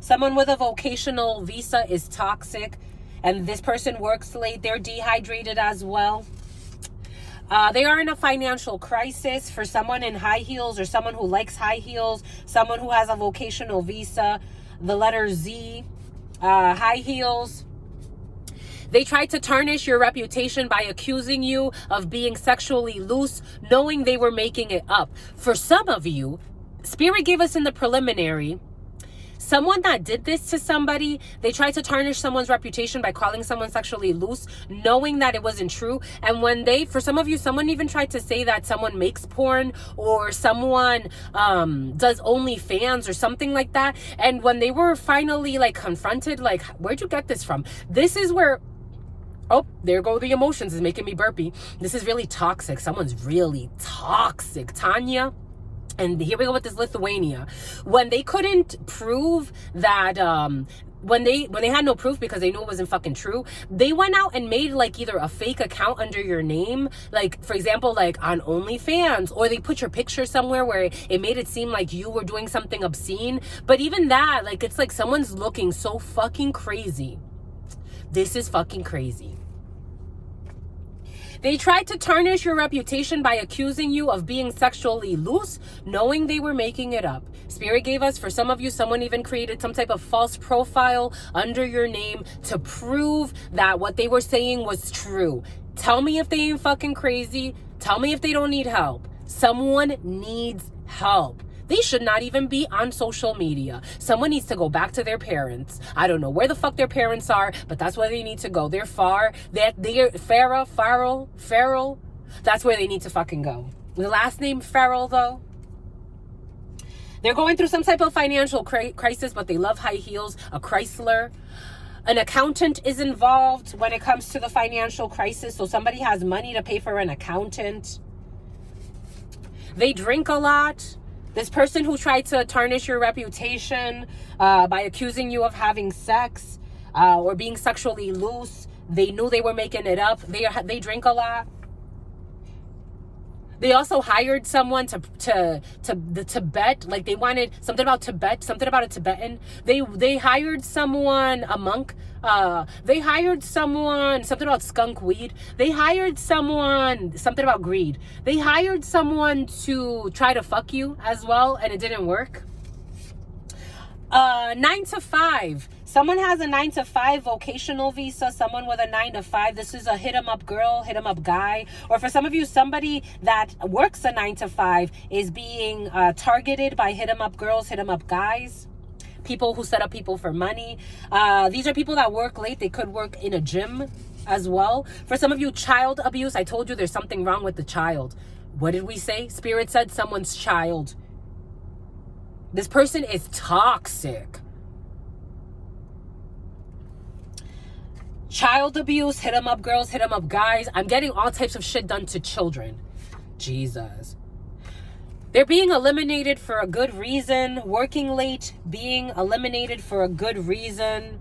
Speaker 1: Someone with a vocational visa is toxic and this person works late. They're dehydrated as well. They are in a financial crisis. For someone in high heels or someone who likes high heels, someone who has a vocational visa, the letter Z, high heels. They tried to tarnish your reputation by accusing you of being sexually loose, knowing they were making it up. For some of you, Spirit gave us in the preliminary, someone that did this to somebody, they tried to tarnish someone's reputation by calling someone sexually loose, knowing that it wasn't true. And when for some of you, someone even tried to say that someone makes porn or someone does OnlyFans or something like that. And when they were finally like confronted, like, where'd you get this from? This is where, oh, there go the emotions. It's making me burpy. This is really toxic. Someone's really toxic. Tanya. And here we go with this Lithuania. When they couldn't prove that, when they had no proof because they knew it wasn't fucking true, they went out and made like either a fake account under your name, like for example, like on OnlyFans, or they put your picture somewhere where it made it seem like you were doing something obscene. But even that, like, it's like someone's looking so fucking crazy. This is fucking crazy. They tried to tarnish your reputation by accusing you of being sexually loose, knowing they were making it up. Spirit gave us, for some of you, someone even created some type of false profile under your name to prove that what they were saying was true. Tell me if they ain't fucking crazy. Tell me if they don't need help. Someone needs help. They should not even be on social media. Someone needs to go back to their parents. I don't know where the fuck their parents are, but that's where they need to go. They're far. They're Farrell. That's where they need to fucking go. The last name Farrell, though. They're going through some type of financial crisis, but they love high heels, a Chrysler. An accountant is involved when it comes to the financial crisis. So somebody has money to pay for an accountant. They drink a lot. This person who tried to tarnish your reputation by accusing you of having sex or being sexually loose, they knew they were making it up. They drink a lot. They also hired someone to bet, like they wanted something about Tibet, something about a Tibetan. They hired someone, a monk. They hired someone, something about skunk weed. They hired someone, something about greed. They hired someone to try to fuck you as well, and it didn't work. 9 to 5. Someone has a 9 to 5 vocational visa, someone with a 9 to 5. This is a hit 'em up girl, hit 'em up guy. Or for some of you, somebody that works a 9 to 5 is being targeted by hit 'em up girls, hit 'em up guys. People who set up people for money. These are people that work late. They could work in a gym as well. For some of you, child abuse. I told you there's something wrong with the child. What did we say? Spirit said someone's child. This person is toxic. Child abuse, hit 'em up girls, hit 'em up guys. I'm getting all types of shit done to children. Jesus. They're being eliminated for a good reason. Working late, being eliminated for a good reason.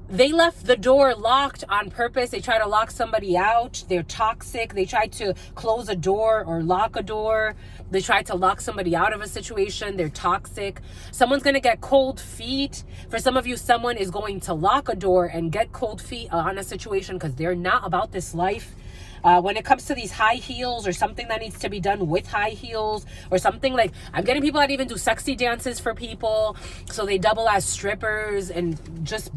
Speaker 1: They left the door locked on purpose. They try to lock somebody out. They're toxic. They try to close a door or lock a door. They try to lock somebody out of a situation. They're toxic. Someone's going to get cold feet. For some of you, someone is going to lock a door and get cold feet on a situation because they're not about this life. When it comes to these high heels or something that needs to be done with high heels or something, like I'm getting people that even do sexy dances for people. So they double as strippers and just,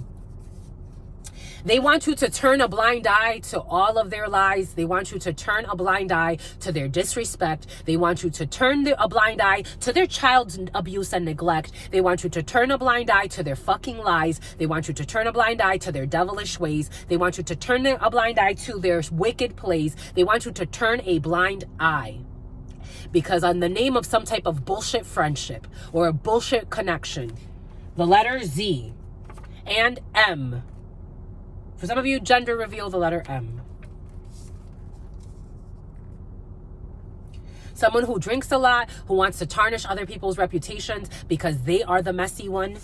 Speaker 1: they want you to turn a blind eye to all of their lies. They want you to turn a blind eye to their disrespect. They want you to turn a blind eye to their child's abuse and neglect. They want you to turn a blind eye to their fucking lies. They want you to turn a blind eye to their devilish ways. They want you to turn a blind eye to their wicked plays. They want you to turn a blind eye. Because on the name of some type of bullshit friendship or a bullshit connection, the letter Z and M. For some of you, gender reveal, the letter M. Someone who drinks a lot, who wants to tarnish other people's reputations because they are the messy one.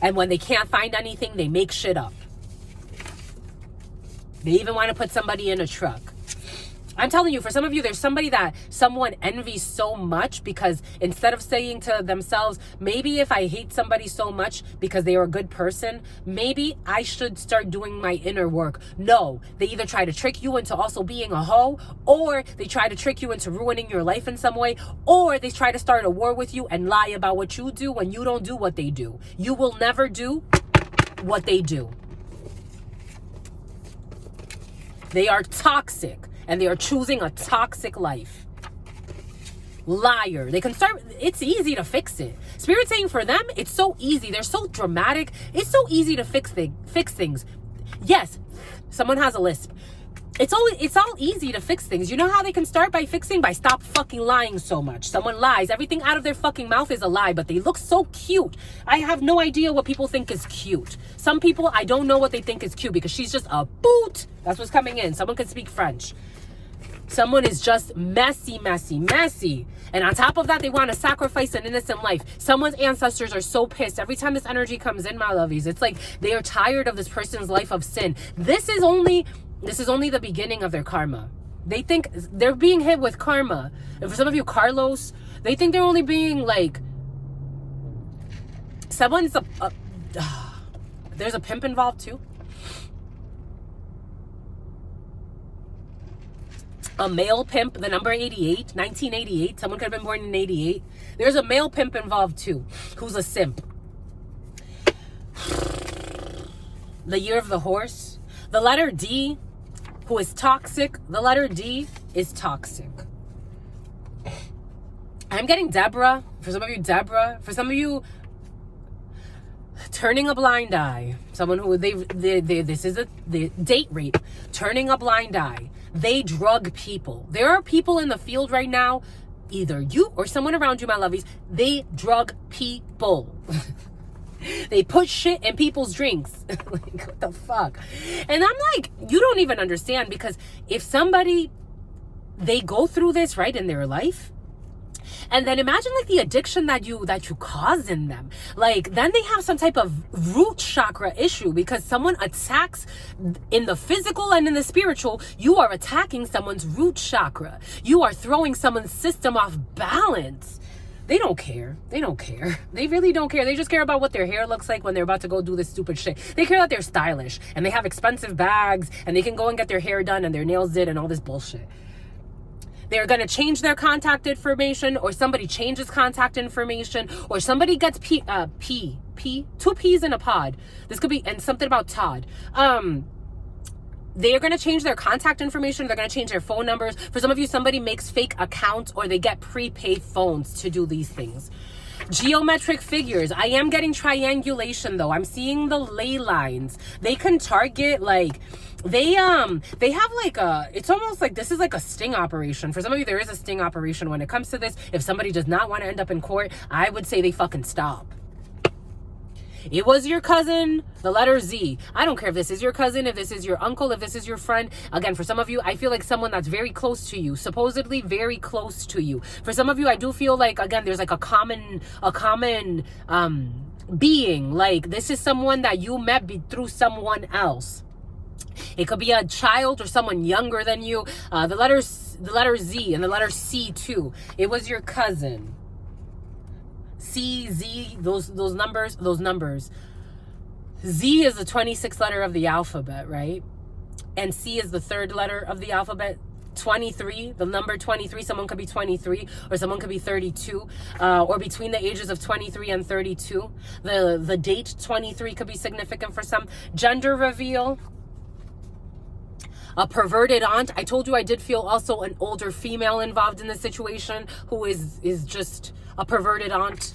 Speaker 1: And when they can't find anything, they make shit up. They even want to put somebody in a truck. I'm telling you, for some of you, there's somebody that someone envies so much because instead of saying to themselves, maybe if I hate somebody so much because they are a good person, maybe I should start doing my inner work. No, they either try to trick you into also being a hoe, or they try to trick you into ruining your life in some way, or they try to start a war with you and lie about what you do when you don't do what they do. You will never do what they do. They are toxic. And they are choosing a toxic life. Liar. They can start, it's easy to fix it. Spirit saying for them, it's so easy. They're so dramatic. It's so easy to fix things. Yes, someone has a lisp. It's all easy to fix things. You know how they can start by fixing? By stop fucking lying so much. Someone lies. Everything out of their fucking mouth is a lie, but they look so cute. I have no idea what people think is cute. Some people, I don't know what they think is cute because she's just a boot. That's what's coming in. Someone can speak French. Someone is just messy, messy, messy. And on top of that, they want to sacrifice an innocent life. Someone's ancestors are so pissed. Every time this energy comes in, my lovies, it's like they are tired of this person's life of sin. This is only the beginning of their karma. They think they're being hit with karma. And for some of you, Carlos, they think they're only being like, there's a pimp involved too. A male pimp, the number 88, 1988. Someone could have been born in 88. There's a male pimp involved too, who's a simp. The year of the horse. The letter D, who is toxic. The letter D is toxic. I'm getting Deborah. For some of you, Deborah. For some of you, turning a blind eye. Someone who this is the date rape. Turning a blind eye. They drug people. There are people in the field right now, either you or someone around you, my lovies, they drug people. They put shit in people's drinks. Like, what the fuck? And I'm like, you don't even understand, because if somebody, they go through this, right, in their life, and then imagine like the addiction that you cause in them. Like, then they have some type of root chakra issue because someone attacks in the physical and in the spiritual. You are attacking someone's root chakra. You are throwing someone's system off balance. They don't care. They don't care. They really don't care. They just care about what their hair looks like when they're about to go do this stupid shit. They care that they're stylish and they have expensive bags and they can go and get their hair done and their nails did and all this bullshit. They're going to change their contact information, or somebody changes contact information, or somebody gets two peas in a pod. This could be, and something about Todd. They're going to change their contact information. They're going to change their phone numbers. For some of you, somebody makes fake accounts, or they get prepaid phones to do these things. Geometric figures. I am getting triangulation though. I'm seeing the ley lines. They can target, like, they have like it's almost like this is like a sting operation. For some of you, there is a sting operation when it comes to this. If somebody does not want to end up in court, I would say they fucking stop. It was your cousin, the letter Z. I don't care if this is your cousin, if this is your uncle, if this is your friend. Again, for some of you, I feel like someone that's very close to you, supposedly very close to you. For some of you, I do feel like, again, there's like a common being. Like, this is someone that you met through someone else. It could be a child or someone younger than you. The letter Z and the letter C too. It was your cousin. C, Z, those numbers. Z is the 26th letter of the alphabet, right? and C is the third letter of the alphabet. 23, the number 23, someone could be 23 or someone could be 32, or between the ages of 23 and 32. The date 23 could be significant for some. Gender reveal, a perverted aunt. I told you I did feel also an older female involved in the situation who is just a perverted aunt.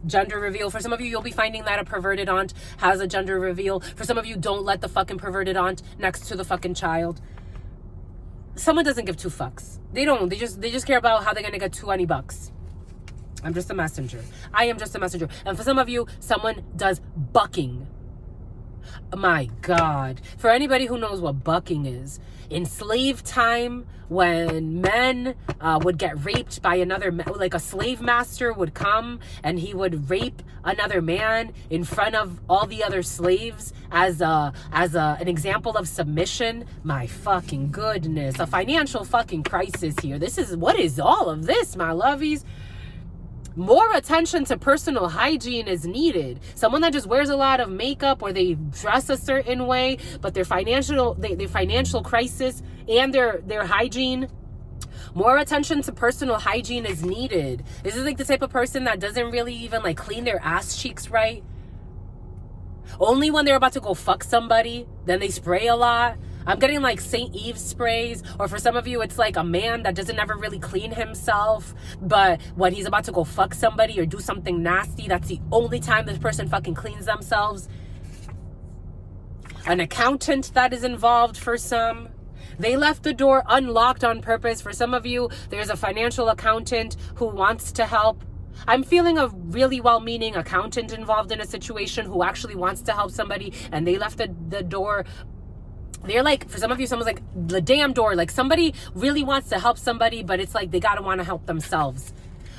Speaker 1: Gender reveal. For some of you, you'll be finding that a perverted aunt has a gender reveal. For some of you, don't let the fucking perverted aunt next to the fucking child. Someone doesn't give two fucks. They don't. They just care about how they're gonna get $20. I'm just a messenger. I am just a messenger. And for some of you, someone does bucking. My God. For anybody who knows what bucking is, in slave time, when men would get raped by another, like a slave master would come and he would rape another man in front of all the other slaves as an example of submission. My fucking goodness, a financial fucking crisis here. What is all of this, my lovies? More attention to personal hygiene is needed. Someone that just wears a lot of makeup or they dress a certain way, but their financial crisis and their hygiene, more attention to personal hygiene is needed. This is like the type of person that doesn't really even like clean their ass cheeks right. Only when they're about to go fuck somebody, then they spray a lot. I'm getting like St. Eve's sprays, or for some of you, it's like a man that doesn't ever really clean himself, but when he's about to go fuck somebody or do something nasty, that's the only time this person fucking cleans themselves. An accountant that is involved for some. They left the door unlocked on purpose. For some of you, there's a financial accountant who wants to help. I'm feeling a really well-meaning accountant involved in a situation who actually wants to help somebody, and they left the door. They're like, for some of you, someone's like, the damn door. Like somebody really wants to help somebody, but it's like they gotta want to help themselves.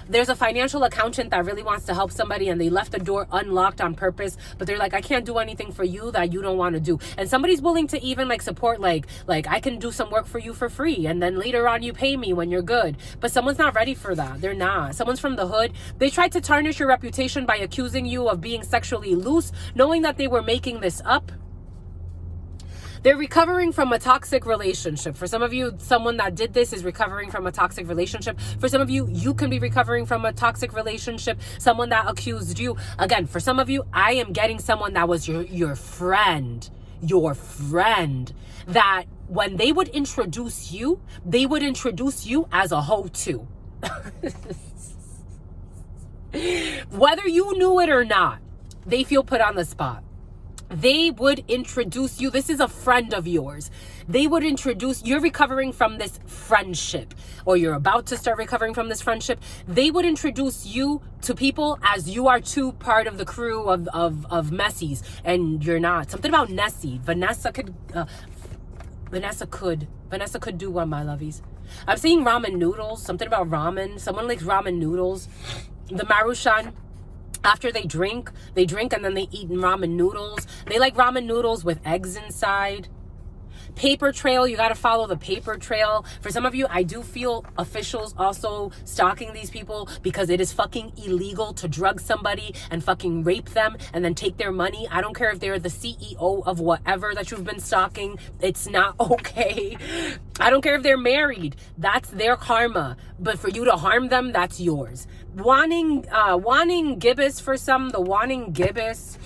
Speaker 1: There's a financial accountant that really wants to help somebody and they left the door unlocked on purpose, but they're like, I can't do anything for you that you don't want to do. And somebody's willing to even like support, like I can do some work for you for free and then later on you pay me when you're good. But someone's not ready for that. They're not. Someone's from the hood. They tried to tarnish your reputation by accusing you of being sexually loose, knowing that they were making this up. They're recovering from a toxic relationship. For some of you, someone that did this is recovering from a toxic relationship. For some of you, you can be recovering from a toxic relationship. Someone that accused you. Again, for some of you, I am getting someone that was your friend. Your friend. That when they would introduce you as a hoe too. Whether you knew it or not, they feel put on the spot. They would introduce you. This is a friend of yours. They would introduce, you're recovering from this friendship, or you're about to start recovering from this friendship. They would introduce you to people as you are too part of the crew of Messies, and you're not. Something about Nessie. Vanessa could do one, my lovies. I'm seeing ramen noodles. Something about ramen. Someone likes ramen noodles. The Marushan. After they drink and then they eat ramen noodles. They like ramen noodles with eggs inside. Paper trail, you got to follow the paper trail. For some of you, I do feel officials also stalking these people because it is fucking illegal to drug somebody and fucking rape them and then take their money. I don't care if they're the CEO of whatever that you've been stalking. It's not okay. I don't care if they're married. That's their karma. But for you to harm them, that's yours. Wanting gibbous for some, the wanting gibbous.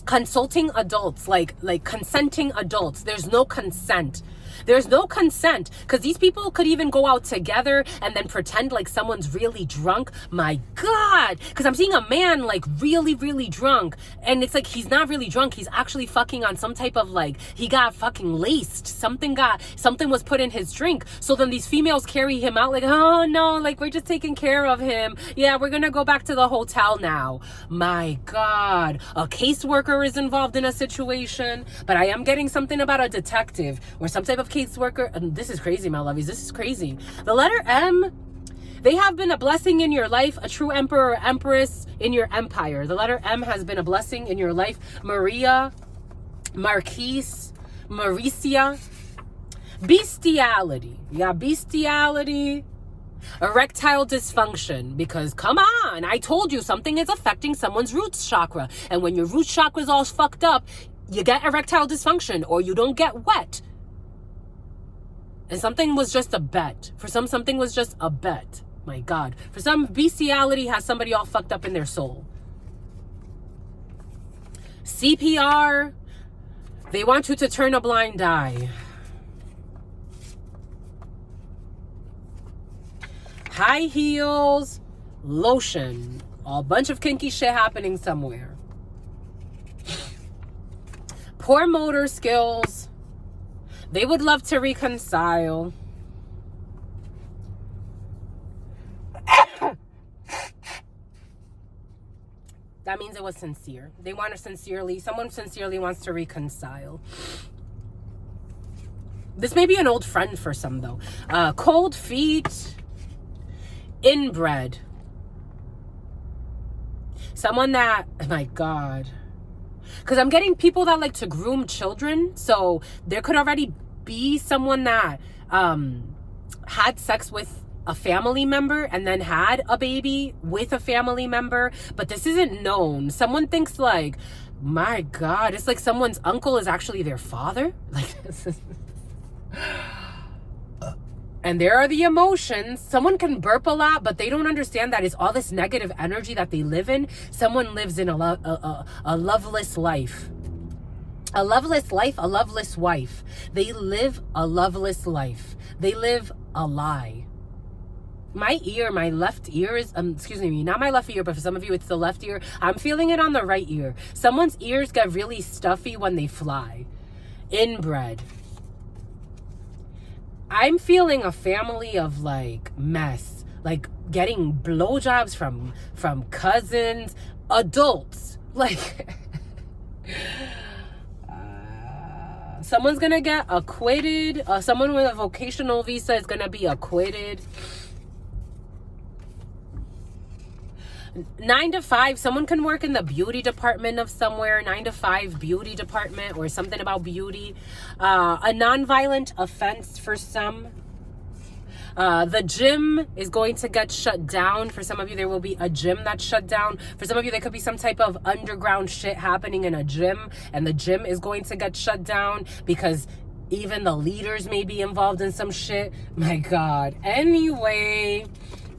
Speaker 1: Consulting adults, like consenting adults. There's no consent. There's no consent because these people could even go out together and then pretend like someone's really drunk. My God, because I'm seeing a man like really, really drunk, and it's like he's not really drunk. He's actually fucking on some type of like he got fucking laced. Something was put in his drink. So then these females carry him out like, oh no, like we're just taking care of him. Yeah, we're gonna go back to the hotel now. My God, a caseworker is involved in a situation, but I am getting something about a detective or some type of caseworker. And this is crazy, my lovies. This is crazy. The letter M, they have been a blessing in your life, a true emperor or empress in your empire. The letter M has been a blessing in your life. Maria, Marquise, Mauricia. Bestiality. Yeah, bestiality. Erectile dysfunction, because come on, I told you something is affecting someone's root chakra, and when your root chakra is all fucked up, you get erectile dysfunction or you don't get wet. And something was just a bet. For some, something was just a bet. My God. For some, bestiality has somebody all fucked up in their soul. CPR, they want you to turn a blind eye. High heels, lotion, a bunch of kinky shit happening somewhere. Poor motor skills. They would love to reconcile. That means it was sincere. They want to sincerely, someone sincerely wants to reconcile. This may be an old friend for some though. Cold feet, inbred. Someone that, oh my God. Because I'm getting people that like to groom children. So there could already be someone that had sex with a family member and then had a baby with a family member, but this isn't known. Someone thinks like, my God, it's like someone's uncle is actually their father. Like this is and there are the emotions. Someone can burp a lot, but they don't understand that it's all this negative energy that they live in. Someone lives in a loveless life. A loveless life, a loveless wife. They live a loveless life. They live a lie. My ear, my left ear is, excuse me, not my left ear, but for some of you, it's the left ear. I'm feeling it on the right ear. Someone's ears get really stuffy when they fly. Inbred. I'm feeling a family of like mess, like getting blowjobs from cousins, adults. Like, someone's gonna get acquitted. Someone with a vocational visa is gonna be acquitted. 9 to 5, someone can work in the beauty department of somewhere. 9 to 5 beauty department or something about beauty. A non-violent offense for some. The gym is going to get shut down. For some of you, there will be a gym that's shut down. For some of you, there could be some type of underground shit happening in a gym, and the gym is going to get shut down because even the leaders may be involved in some shit. My God. Anyway,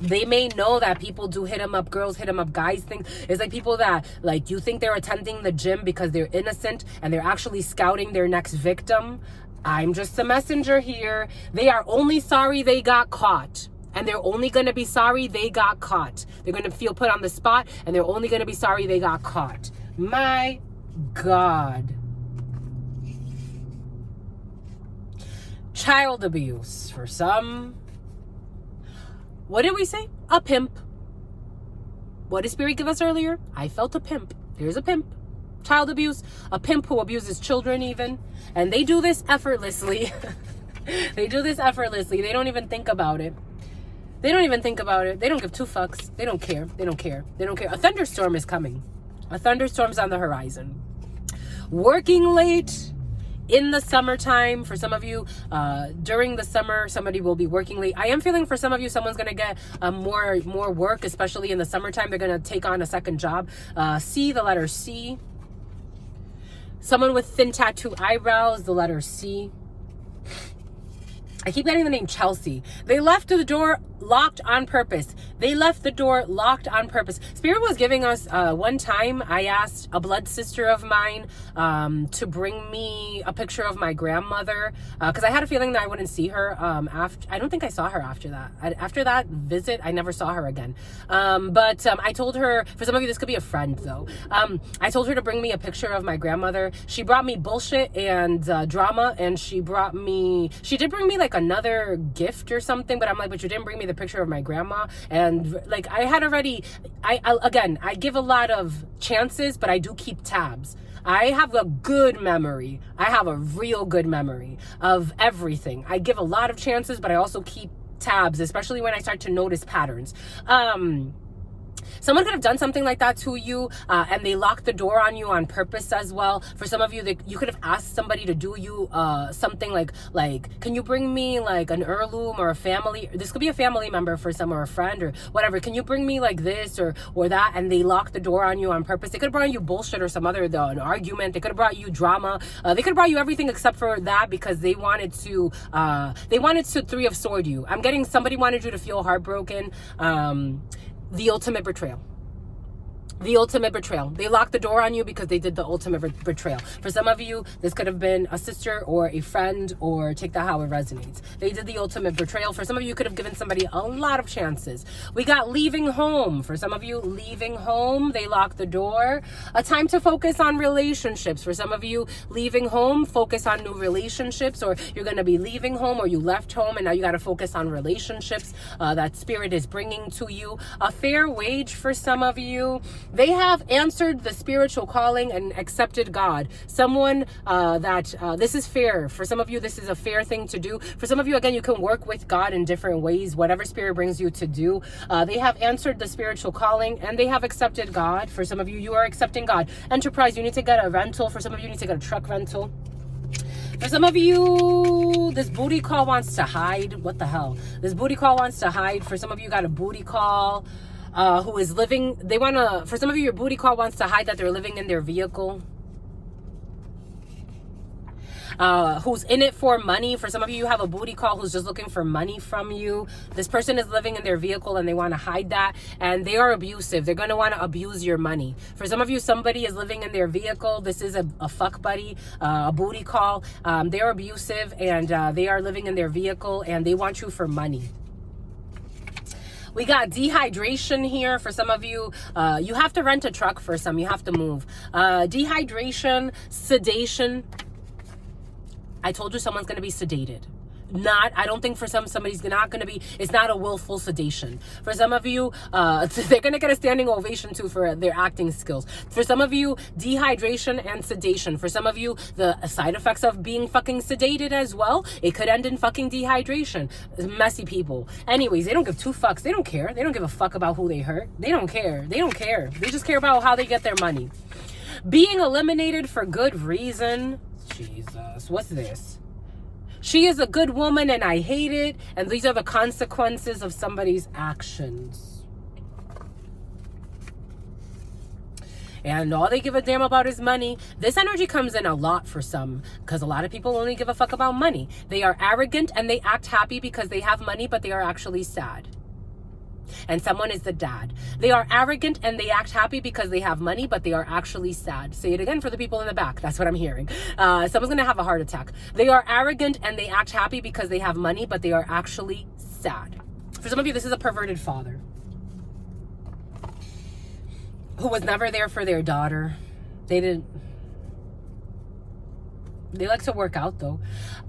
Speaker 1: they may know that people do hit them up, girls hit them up, guys think. It's like people that, like, you think they're attending the gym because they're innocent and they're actually scouting their next victim. I'm just a messenger here. They are only sorry they got caught. And they're only going to be sorry they got caught. They're going to feel put on the spot and they're only going to be sorry they got caught. My God. Child abuse for some. What did we say? A pimp. What did Spirit give us earlier? I felt a pimp. Here's a pimp. Child abuse. A pimp who abuses children even. And they do this effortlessly. They do this effortlessly. They don't even think about it. They don't even think about it. They don't give two fucks. They don't care. They don't care. They don't care. A thunderstorm is coming. A thunderstorm's on the horizon. Working late in the summertime. For some of you, during the summer, somebody will be working late. I am feeling for some of you, someone's going to get more work, especially in the summertime. They're going to take on a second job. C, the letter C. Someone with thin tattoo eyebrows, the letter C. I keep getting the name Chelsea. They left the door locked on purpose. They left the door locked on purpose. Spirit was giving us, one time I asked a blood sister of mine to bring me a picture of my grandmother because I had a feeling that I wouldn't see her after. I don't think I saw her after that. After that visit, I never saw her again. But I told her, for some of you, this could be a friend though. I told her to bring me a picture of my grandmother. She brought me bullshit and drama, and she did bring me like another gift or something, but I'm like, but you didn't bring me the picture of my grandma. And like I had already, I give a lot of chances, but I do keep tabs. I have a good memory. I have a real good memory of everything. I give a lot of chances, but I also keep tabs, especially when I start to notice patterns. Someone could have done something like that to you, and they locked the door on you on purpose as well. For some of you, you could have asked somebody to do you something like, can you bring me like an heirloom or a family? This could be a family member for some, or a friend or whatever. Can you bring me like this or that? And they locked the door on you on purpose. They could have brought you bullshit or some other an argument. They could have brought you drama. They could have brought you everything except for that, because they wanted to Three of Sword you. I'm getting somebody wanted you to feel heartbroken. The ultimate betrayal. The ultimate betrayal. They locked the door on you because they did the ultimate betrayal. For some of you, this could have been a sister or a friend, or take that how it resonates. They did the ultimate betrayal. For some of you, could have given somebody a lot of chances. We got leaving home. For some of you, leaving home. They locked the door. A time to focus on relationships. For some of you, leaving home, focus on new relationships, or you're going to be leaving home, or you left home and now you got to focus on relationships that spirit is bringing to you. A fair wage for some of you. They have answered the spiritual calling and accepted God. Someone this is fair. For some of you, this is a fair thing to do. For some of you, again, you can work with God in different ways, whatever spirit brings you to do. They have answered the spiritual calling and they have accepted God. For some of you, you are accepting God. Enterprise, you need to get a rental. For some of you, you need to get a truck rental. For some of you, this booty call wants to hide. What the hell? This booty call wants to hide. For some of you, got a booty call. Who is living, for some of you, your booty call wants to hide that they're living in their vehicle. Who's in it for money. For some of you, you have a booty call who's just looking for money from you. This person is living in their vehicle and they want to hide that, and they are abusive. They're going to want to abuse your money. For some of you, somebody is living in their vehicle. This is a fuck buddy, a booty call. They're abusive and they are living in their vehicle and they want you for money. We got dehydration here. For some of you, you have to rent a truck. For some, you have to move. Dehydration, sedation. I told you someone's going to be sedated. I don't think for somebody's not going to be, it's not a willful sedation. For some of you, they're going to get a standing ovation too for their acting skills. For some of you, dehydration and sedation. For some of you, the side effects of being fucking sedated as well, it could end in fucking dehydration. Messy people. Anyways, they don't give two fucks. They don't care. They don't give a fuck about who they hurt. They don't care. They don't care. They just care about how they get their money. Being eliminated for good reason. Jesus, what's this? She is a good woman and I hate it. And these are the consequences of somebody's actions. And all they give a damn about is money. This energy comes in a lot for some, because a lot of people only give a fuck about money. They are arrogant and they act happy because they have money, but they are actually sad. And someone is the dad. They are arrogant and they act happy because they have money, but they are actually sad. Say it again for the people in the back. That's what I'm hearing. Someone's going to have a heart attack. They are arrogant and they act happy because they have money, but they are actually sad. For some of you, this is a perverted father who was never there for their daughter. They like to work out though.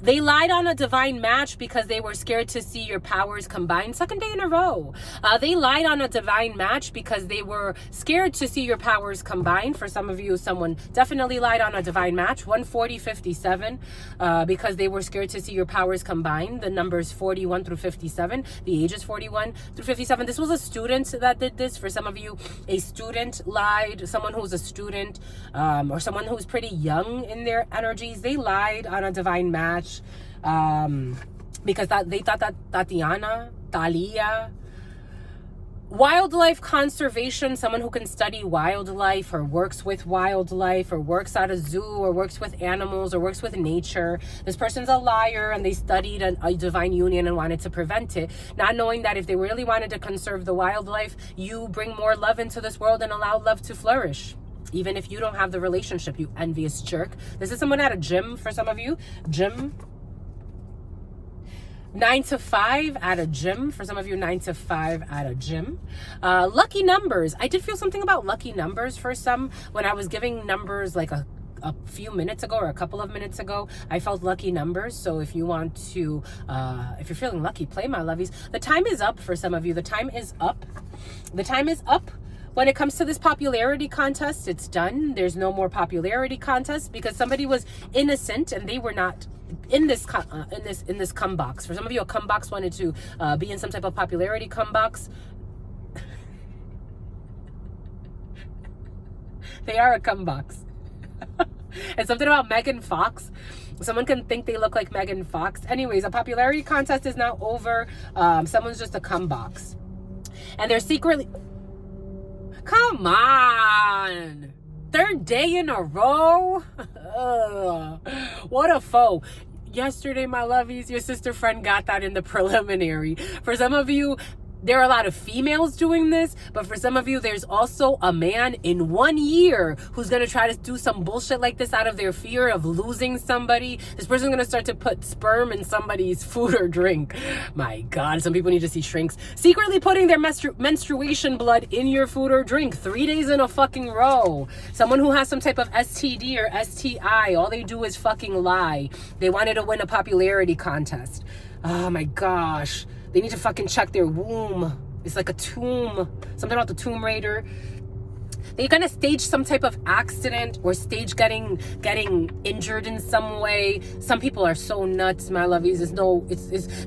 Speaker 1: They lied on a divine match because they were scared to see your powers combined. Second day in a row. They lied on a divine match because they were scared to see your powers combined. For some of you, someone definitely lied on a divine match. 140-57 because they were scared to see your powers combined. The numbers 41 through 57. The ages 41 through 57. This was a student that did this. For some of you, a student lied. Someone who's a student or someone who's pretty young in their energies. They lied on a divine match because they thought that Talia, wildlife conservation, someone who can study wildlife or works with wildlife or works at a zoo or works with animals or works with nature. This person's a liar and they studied a divine union and wanted to prevent it, not knowing that if they really wanted to conserve the wildlife, you bring more love into this world and allow love to flourish. Even if you don't have the relationship, you envious jerk. This is someone at a gym for some of you. Gym. 9 to 5 at a gym. For some of you, 9 to 5 at a gym. Lucky numbers. I did feel something about lucky numbers for some. When I was giving numbers like a few minutes ago or a couple of minutes ago, I felt lucky numbers. So if you want to, if you're feeling lucky, play my lovies. The time is up for some of you. The time is up. The time is up. When it comes to this popularity contest, it's done. There's no more popularity contest because somebody was innocent and they were not in this cum box. For some of you, a cum box wanted to be in some type of popularity cum box. They are a cum box. And something about Megan Fox. Someone can think they look like Megan Fox. Anyways, a popularity contest is now over. Someone's just a cum box. And they're secretly... Come on! Third day in a row? What a foe. Yesterday, my lovies, your sister friend got that in the preliminary. For some of you, there are a lot of females doing this, but for some of you, there's also a man in 1 year who's going to try to do some bullshit like this out of their fear of losing somebody. This person's going to start to put sperm in somebody's food or drink. My God, some people need to see shrinks. Secretly putting their menstruation blood in your food or drink 3 days in a fucking row. Someone who has some type of STD or STI, all they do is fucking lie. They wanted to win a popularity contest. Oh my gosh. They need to fucking check their womb. It's like a tomb. Something about the Tomb Raider. They're gonna stage some type of accident or stage getting injured in some way. Some people are so nuts, my lovies.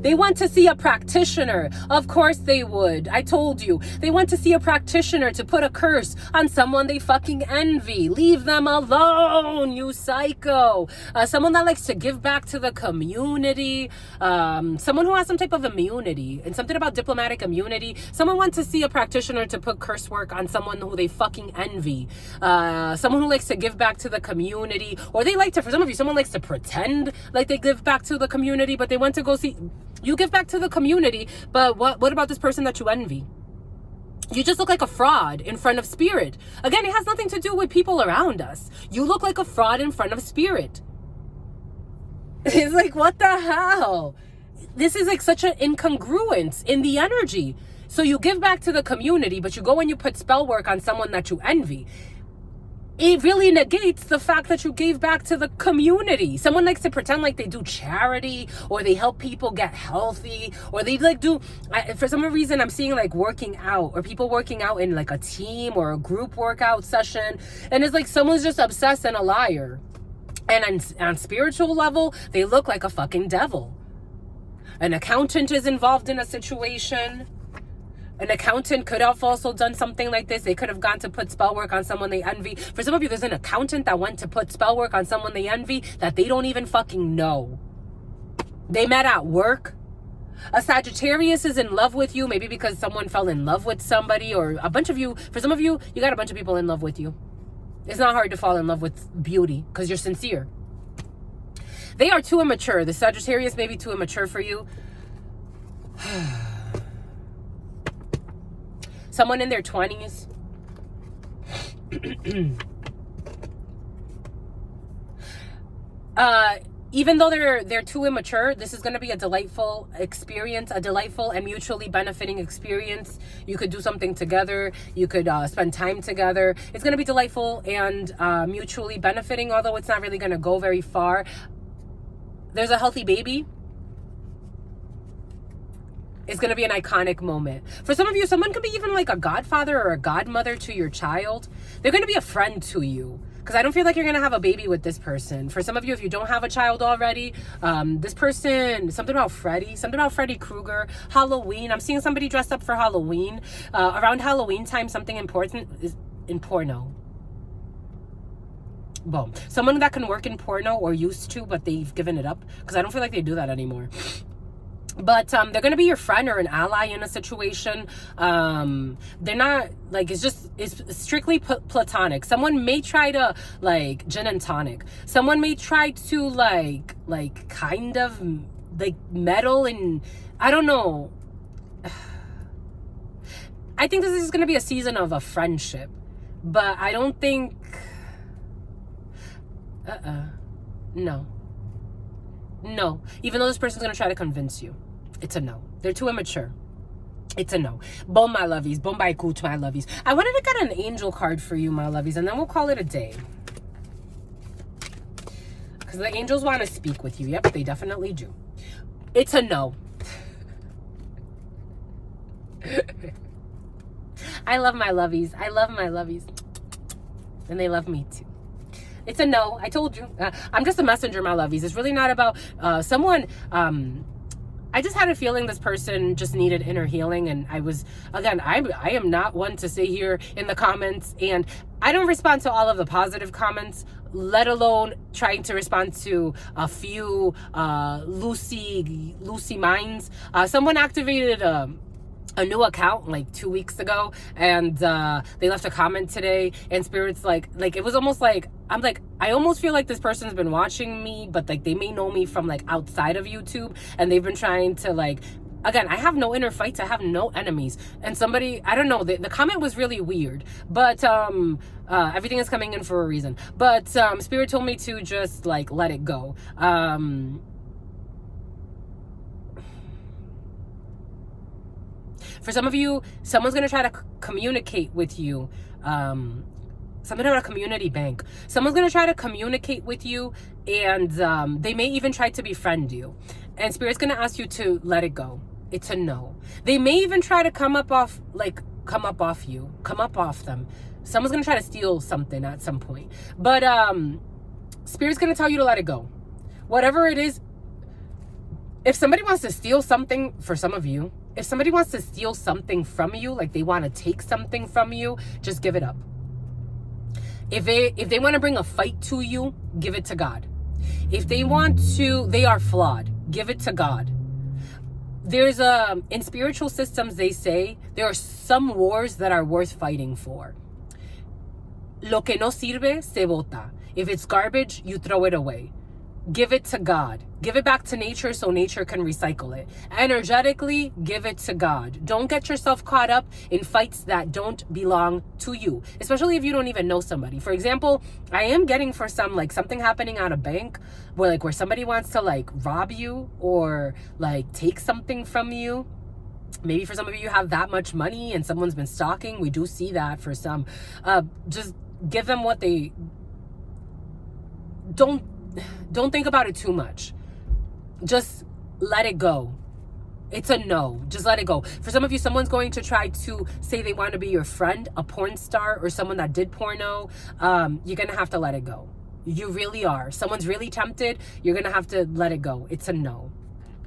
Speaker 1: They want to see a practitioner. Of course they would. I told you. They want to see a practitioner to put a curse on someone they fucking envy. Leave them alone, you psycho. Someone that likes to give back to the community. Someone who has some type of immunity and something about diplomatic immunity. Someone wants to see a practitioner to put curse work on someone who they fucking envy. Someone who likes to give back to the community, or they like to, for some of you, someone likes to pretend like they give back to the community, but they want to go see you give back to the community. But what about this person that you envy? You just look like a fraud in front of spirit. Again, it has nothing to do with people around us. You look like a fraud in front of spirit. It's like, what the hell? This is like such an incongruence in the energy. So you give back to the community, but you go and you put spell work on someone that you envy. It really negates the fact that you gave back to the community. Someone likes to pretend like they do charity, or they help people get healthy, or they like do, for some reason I'm seeing like working out, or people working out in like a team or a group workout session. And it's like someone's just obsessed and a liar. And on spiritual level, they look like a fucking devil. An accountant is involved in a situation. An accountant could have also done something like this. They could have gone to put spell work on someone they envy. For some of you, there's an accountant that went to put spell work on someone they envy that they don't even fucking know. They met at work. A Sagittarius is in love with you, maybe because someone fell in love with somebody, or a bunch of you. For some of you, you got a bunch of people in love with you. It's not hard to fall in love with beauty because you're sincere. They are too immature. The Sagittarius may be too immature for you. Someone in their 20s. Even though they're too immature, this is going to be a delightful experience, a delightful and mutually benefiting experience. You could do something together. You could spend time together. It's going to be delightful and mutually benefiting, although it's not really going to go very far. There's a healthy baby. It's going to be an iconic moment. For some of you, someone could be even like a godfather or a godmother to your child. They're going to be a friend to you. Because I don't feel like you're going to have a baby with this person. For some of you, if you don't have a child already, this person, something about Freddy Krueger, Halloween. I'm seeing somebody dressed up for Halloween. Around Halloween time, something important is in porno. Boom. Someone that can work in porno, or used to, but they've given it up. Because I don't feel like they do that anymore. But they're going to be your friend or an ally in a situation. They're not, like, it's strictly platonic. Someone may try to, like, gin and tonic. Someone may try to, like kind of, like, meddle in, I don't know. I think this is going to be a season of a friendship. But I don't think, no. No. Even though this person's going to try to convince you. It's a no. They're too immature. It's a no. Bon, my lovies. Bon, by coach, my lovies. I wanted to get an angel card for you, my lovies, and then we'll call it a day. Because the angels want to speak with you. Yep, they definitely do. It's a no. I love my lovies. I love my lovies. And they love me too. It's a no. I told you. I'm just a messenger, my lovies. It's really not about someone. I just had a feeling this person just needed inner healing. And I am not one to sit here in the comments, and I don't respond to all of the positive comments, let alone trying to respond to a few loosey minds. Someone activated a new account like 2 weeks ago, and they left a comment today, and Spirit's like it was almost like, I'm like, I almost feel like this person's been watching me, but like they may know me from like outside of YouTube, and they've been trying to like, again, I have no inner fights, I have no enemies. And somebody, I don't know, the comment was really weird, but everything is coming in for a reason. But Spirit told me to just like let it go. For some of you, someone's going to try to communicate with you. Something about a community bank. Someone's going to try to communicate with you, and they may even try to befriend you. And Spirit's going to ask you to let it go. It's a no. They may even try to come up off them. Someone's going to try to steal something at some point. But Spirit's going to tell you to let it go. Whatever it is, if somebody wants to steal something, for some of you, if somebody wants to steal something from you, like they want to take something from you, just give it up. If they want to bring a fight to you, give it to God. If they want to, they are flawed, give it to God. There's in spiritual systems, they say there are some wars that are worth fighting for. Lo que no sirve, se bota. If it's garbage, you throw it away. Give it to God. Give it back to nature so nature can recycle it. Energetically, give it to God. Don't get yourself caught up in fights that don't belong to you, especially if you don't even know somebody. For example, I am getting for some, like something happening at a bank where somebody wants to like rob you or like take something from you. Maybe for some of you have that much money and someone's been stalking. We do see that for some. Just give them what they... Don't think about it too much. Just let it go. It's a no. Just let it go. For some of you, someone's going to try to say they want to be your friend, a porn star or someone that did porno. You're going to have to let it go. You really are. Someone's really tempted. You're going to have to let it go. It's a no.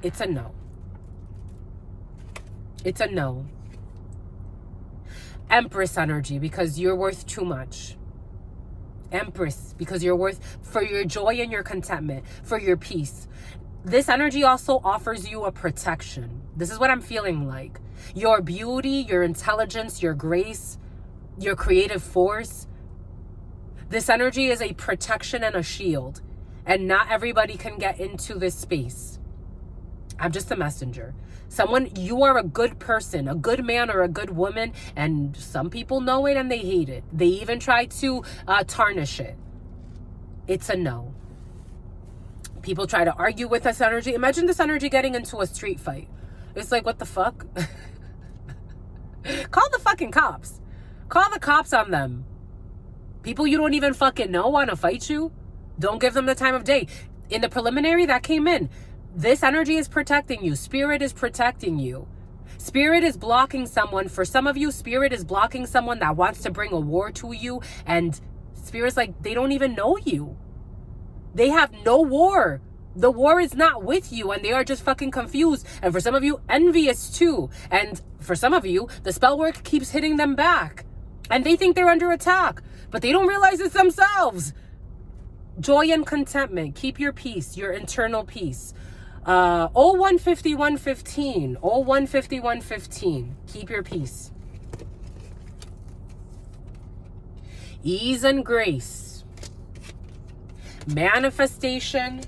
Speaker 1: It's a no. It's a no. Empress energy, because you're worth too much. Empress, because you're worth, for your joy and your contentment, for your peace. This energy also offers you a protection. This is what I'm feeling like. Your beauty, your intelligence, your grace, your creative force. This energy is a protection and a shield. And not everybody can get into this space. I'm just a messenger. Someone, you are a good person, a good man or a good woman, and some people know it and they hate it. They even try to tarnish it. It's a no. People try to argue with this energy. Imagine this energy getting into a street fight. It's like, what the fuck? Call the fucking cops. Call the cops on them. People you don't even fucking know want to fight you. Don't give them the time of day. In the preliminary, that came in. This energy is protecting you. Spirit is protecting you. Spirit is blocking someone. For some of you, Spirit is blocking someone that wants to bring a war to you. And Spirit's like, they don't even know you. They have no war. The war is not with you, and they are just fucking confused. And for some of you, envious too. And for some of you, the spell work keeps hitting them back. And they think they're under attack. But they don't realize it's themselves. Joy and contentment. Keep your peace, your internal peace. 015115. 015115. Keep your peace. Ease and grace. Manifestation.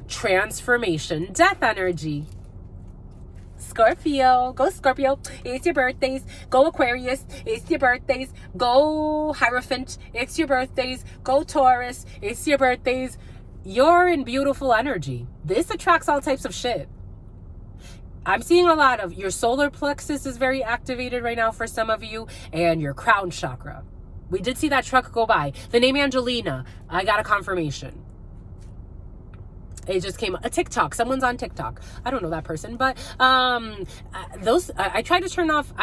Speaker 1: Transformation. Death energy. Scorpio. Go Scorpio. It's your birthdays. Go Aquarius. It's your birthdays. Go Hierophant. It's your birthdays. Go Taurus. It's your birthdays. You're in beautiful energy. This attracts all types of shit. I'm seeing a lot of your solar plexus is very activated right now for some of you, and your crown chakra. We did see that truck go by. The name Angelina. I got a confirmation. It just came a TikTok. Someone's on TikTok. I don't know that person, but I try to turn off.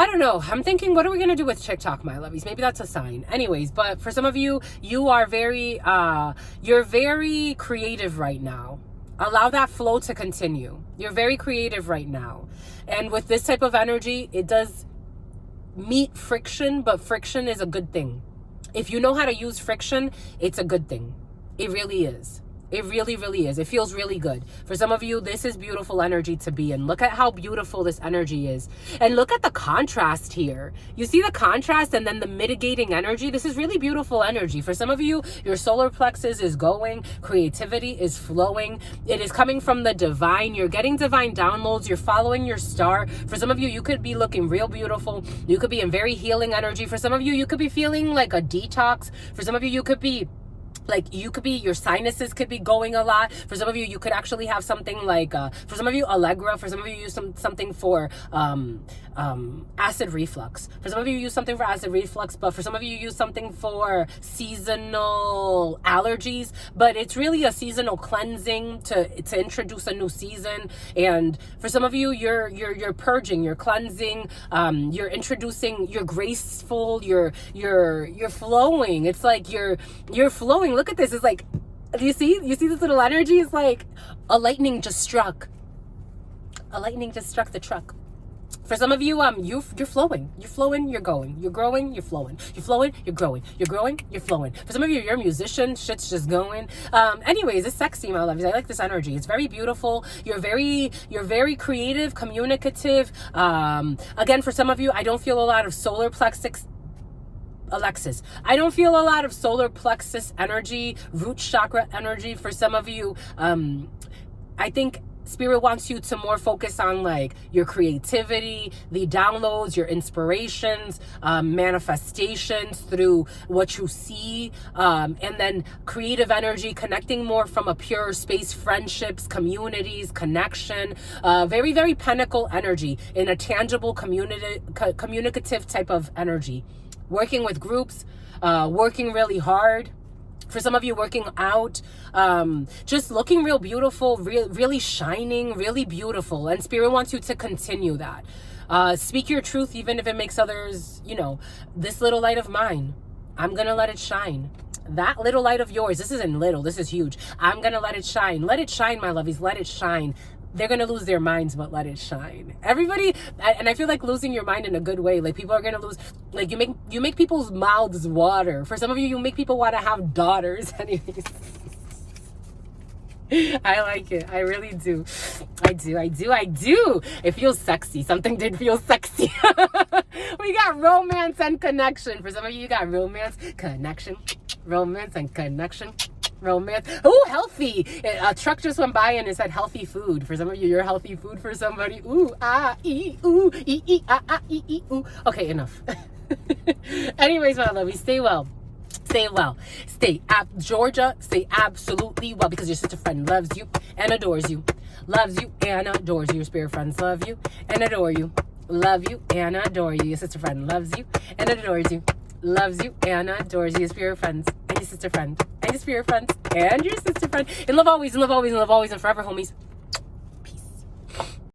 Speaker 1: I don't know. I'm thinking, what are we going to do with TikTok, my lovies? Maybe that's a sign. Anyways, but for some of you, you are you're very creative right now. Allow that flow to continue. You're very creative right now. And with this type of energy, it does meet friction, but friction is a good thing. If you know how to use friction, it's a good thing. It really is. It really, really is. It feels really good. For some of you, this is beautiful energy to be in. Look at how beautiful this energy is. And look at the contrast here. You see the contrast and then the mitigating energy? This is really beautiful energy. For some of you, your solar plexus is going. Creativity is flowing. It is coming from the divine. You're getting divine downloads. You're following your star. For some of you, you could be looking real beautiful. You could be in very healing energy. For some of you, you could be feeling like a detox. For some of you, you could be your sinuses could be going a lot. For some of you, you could actually have something like, for some of you, Allegra. For some of you, use something for acid reflux. For some of you, use something for acid reflux, but for some of you, use something for seasonal allergies. But it's really a seasonal cleansing to introduce a new season. And for some of you, you're purging, you're cleansing, you're introducing, you're graceful, you're flowing. It's like you're flowing. Look at this. It's like, you see this little energy? It's like a lightning just struck. A lightning just struck the truck. For some of you, you're flowing. You're flowing, you're going. You're growing, you're flowing. You're flowing, you're growing. You're growing, you're flowing. For some of you, you're a musician. Shit's just going. Anyways, it's sexy, my loves. I like this energy. It's very beautiful. You're very creative, communicative. Again, for some of you, I don't feel a lot of solar plexus. Alexis, I don't feel a lot of solar plexus energy, root chakra energy. For some of you, I think Spirit wants you to more focus on like your creativity, the downloads, your inspirations, manifestations through what you see, and then creative energy, connecting more from a pure space, friendships, communities, connection, very, very pinnacle energy in a tangible communicative type of energy. Working with groups, working really hard. For some of you, working out, just looking real beautiful, really shining, really beautiful. And Spirit wants you to continue that. Speak your truth, even if it makes others, this little light of mine, I'm going to let it shine. That little light of yours, this isn't little, this is huge. I'm going to let it shine. Let it shine, my lovies, let it shine. They're going to lose their minds, but let it shine. Everybody, and I feel like losing your mind in a good way. Like people are going to lose, like you make people's mouths water. For some of you make people want to have daughters. Anyways. I like it. I really do. I do. It feels sexy. Something did feel sexy. We got romance and connection. For some of you got romance, connection, romance and connection. Romance. Oh, healthy. A truck just went by and it said healthy food. For some of you, you're healthy food. For somebody, ooh, ah, ee, ooh, ee, ee, ah, ah, ee, ee, ooh. Okay, enough. Anyways, my love, stay well. Stay well. Georgia, stay absolutely well, because your sister friend loves you and adores you. Loves you and adores you. Your spirit friends love you and adore you. Love you and adore you. Your sister friend loves you and adores you. Loves you and adores you. Your spirit friends and your sister friend and your spirit friends and your sister friend. In love always, in love always, in love always, and forever, homies.